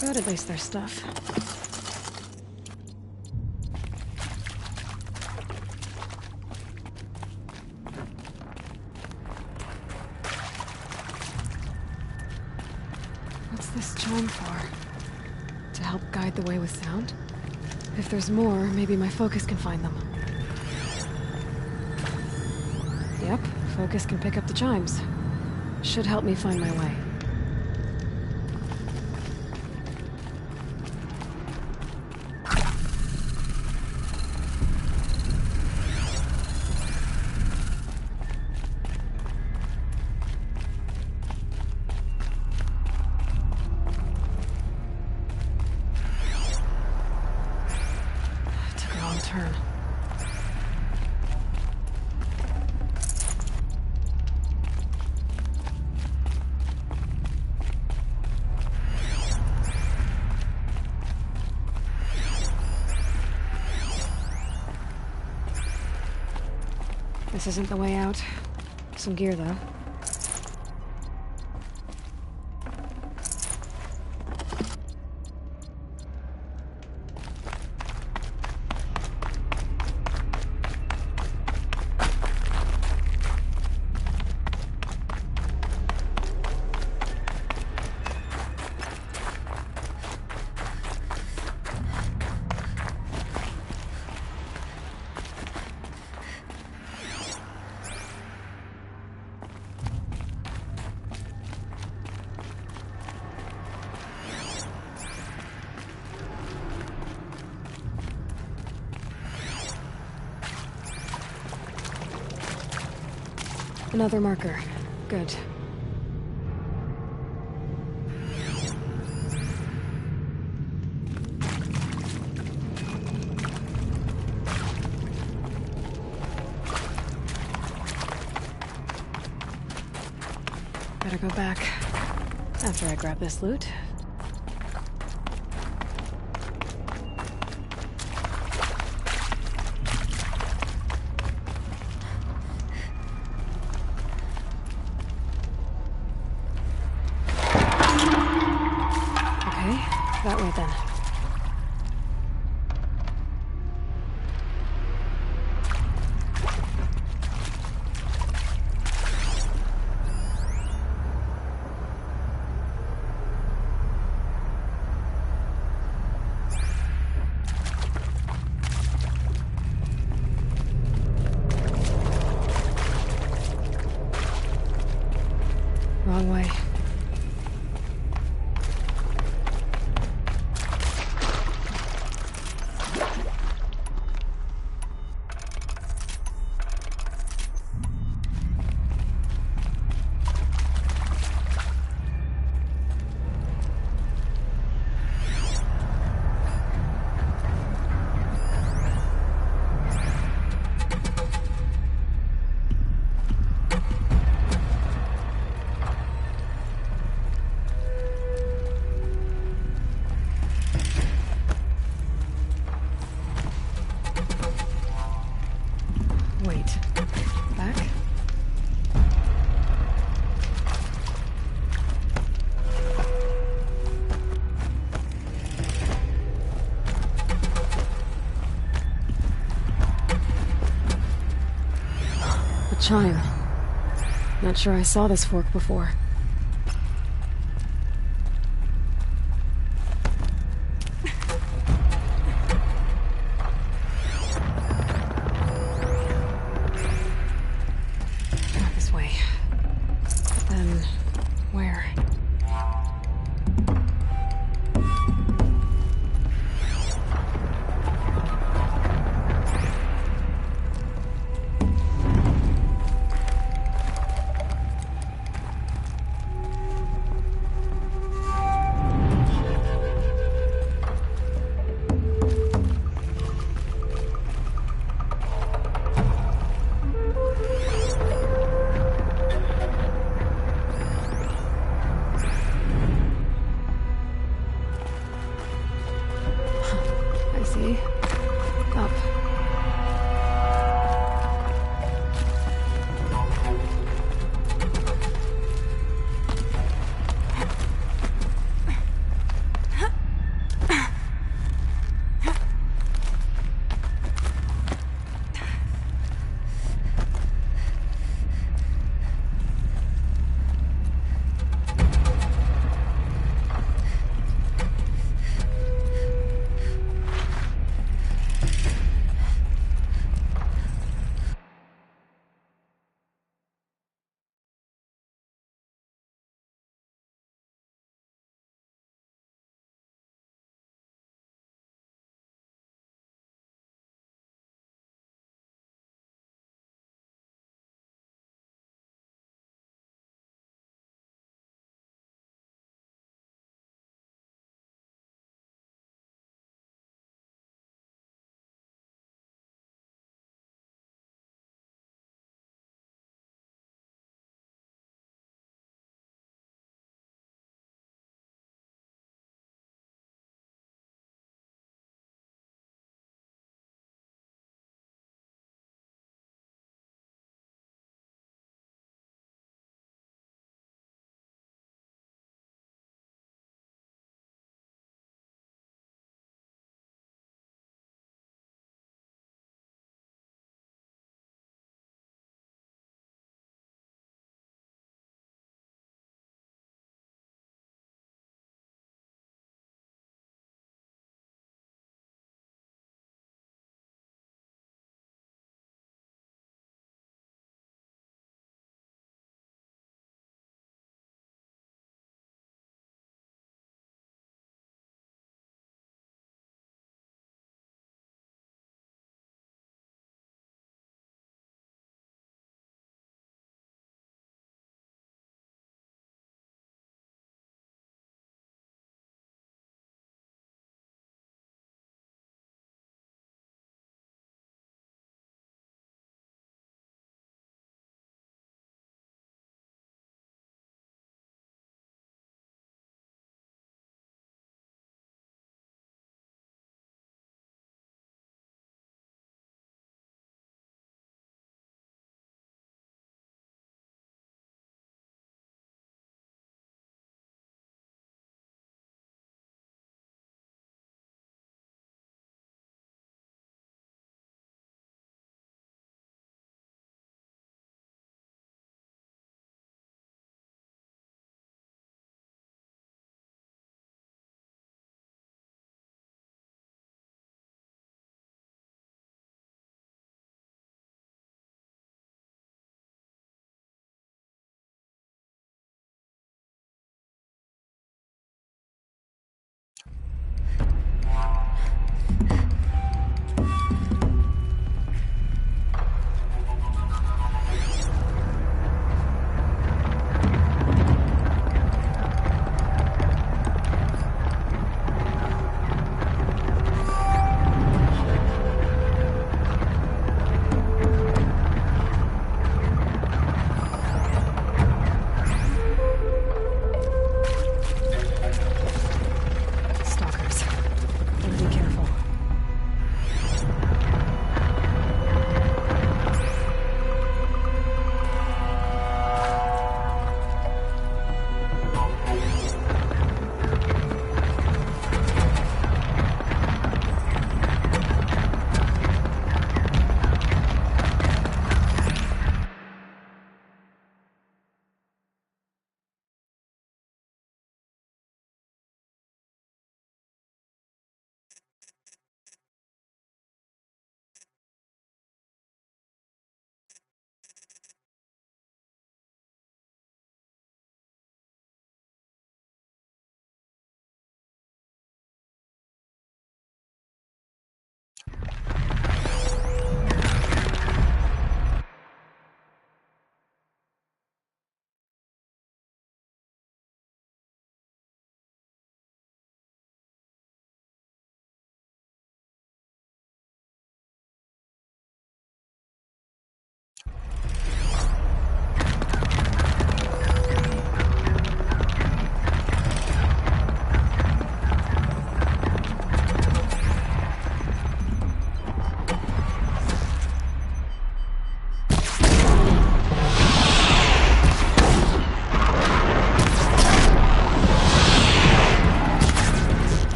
S14: But at least there's stuff. What's this chime for? To help guide the way with sound? If there's more, maybe my focus can find them. Yep, focus can pick up the chimes. Should help me find my way. Turn. This isn't the way out. Some gear, though. Another marker. Good. Better go back after I grab this loot. That way then. Wrong way. Chime. Not sure I saw this fork before. this way. Then, where?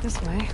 S14: this way.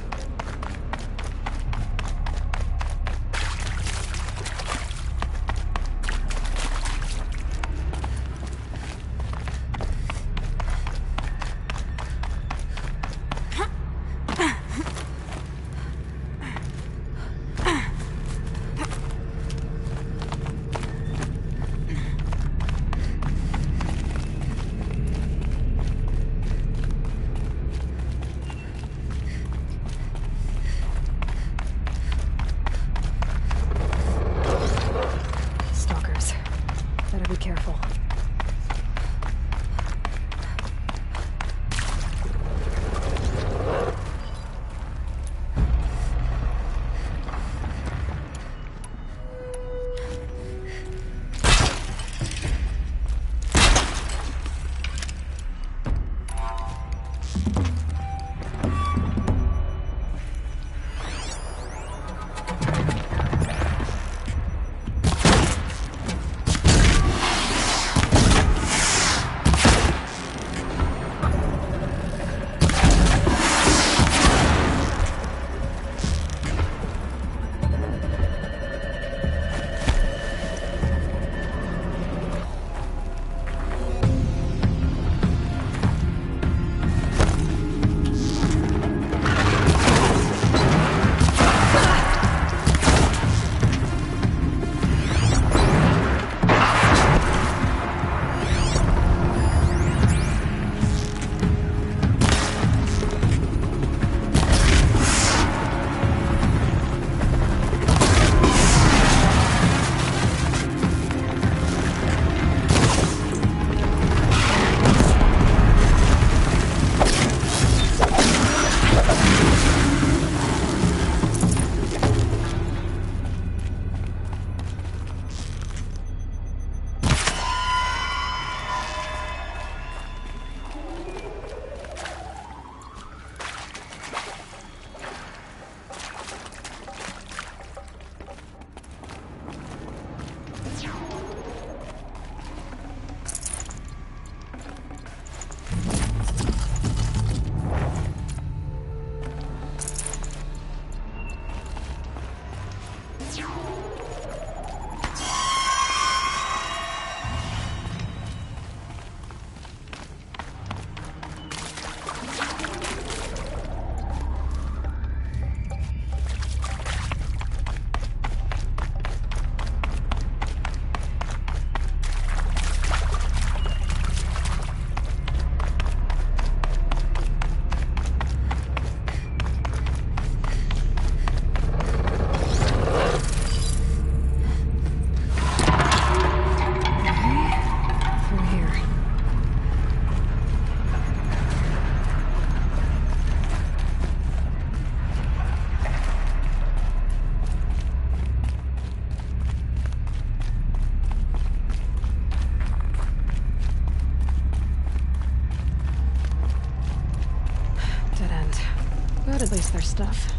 S14: But at least there's stuff.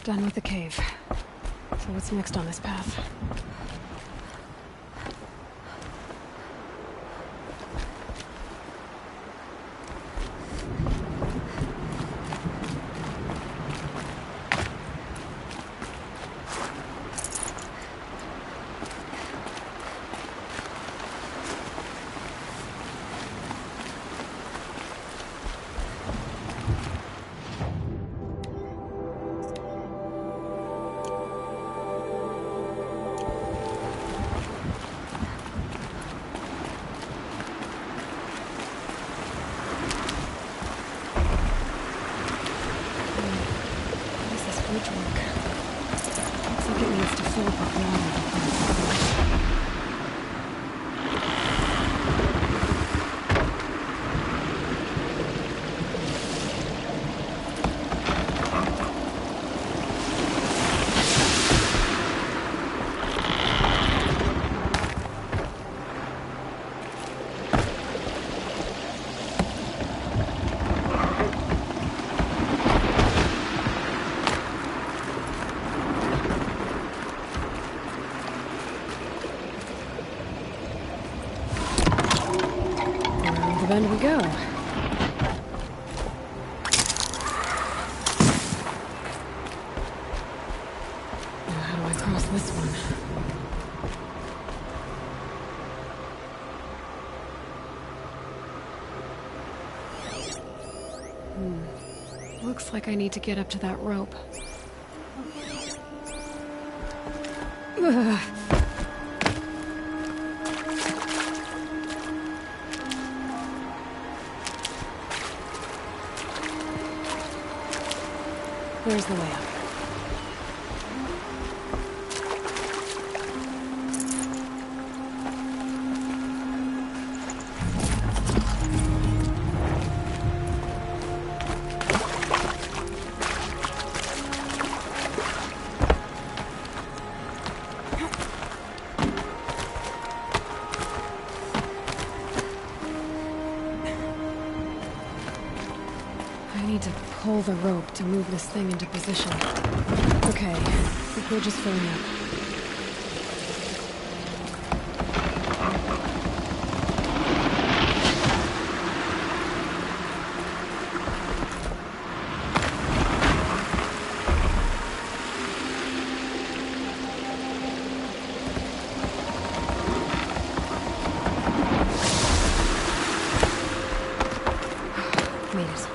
S14: Done with the cave. So what's next on this path? Bend we go. Now how do I cross this one? Looks like I need to get up to that rope. Ugh. Where's the way up? I need to pull the rope to move this thing into position. Okay, the bridge is filling up. Made it.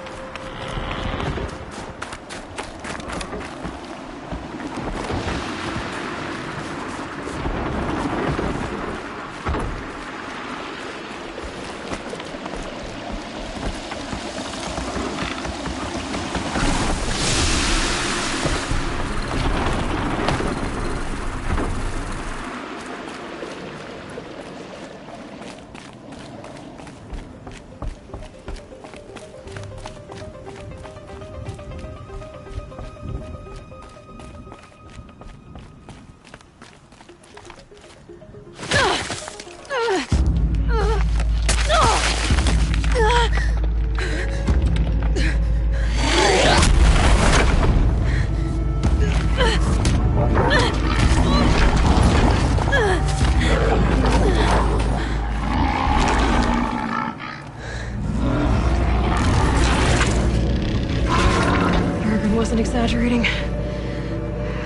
S14: Wasn't exaggerating.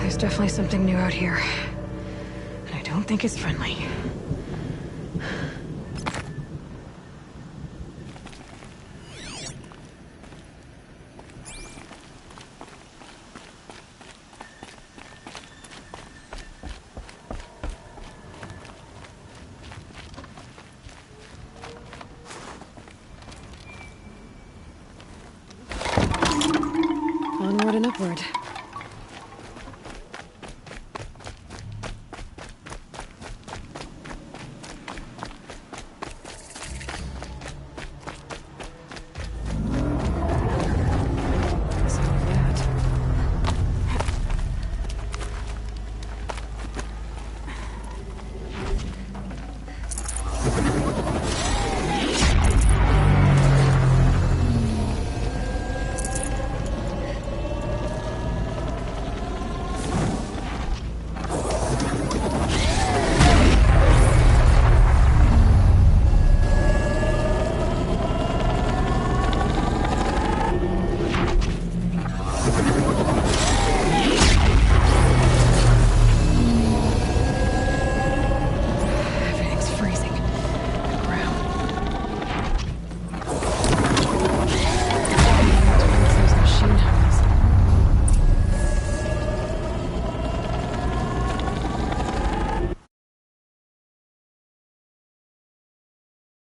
S14: There's definitely something new out here. And I don't think it's friendly. Onward and upward.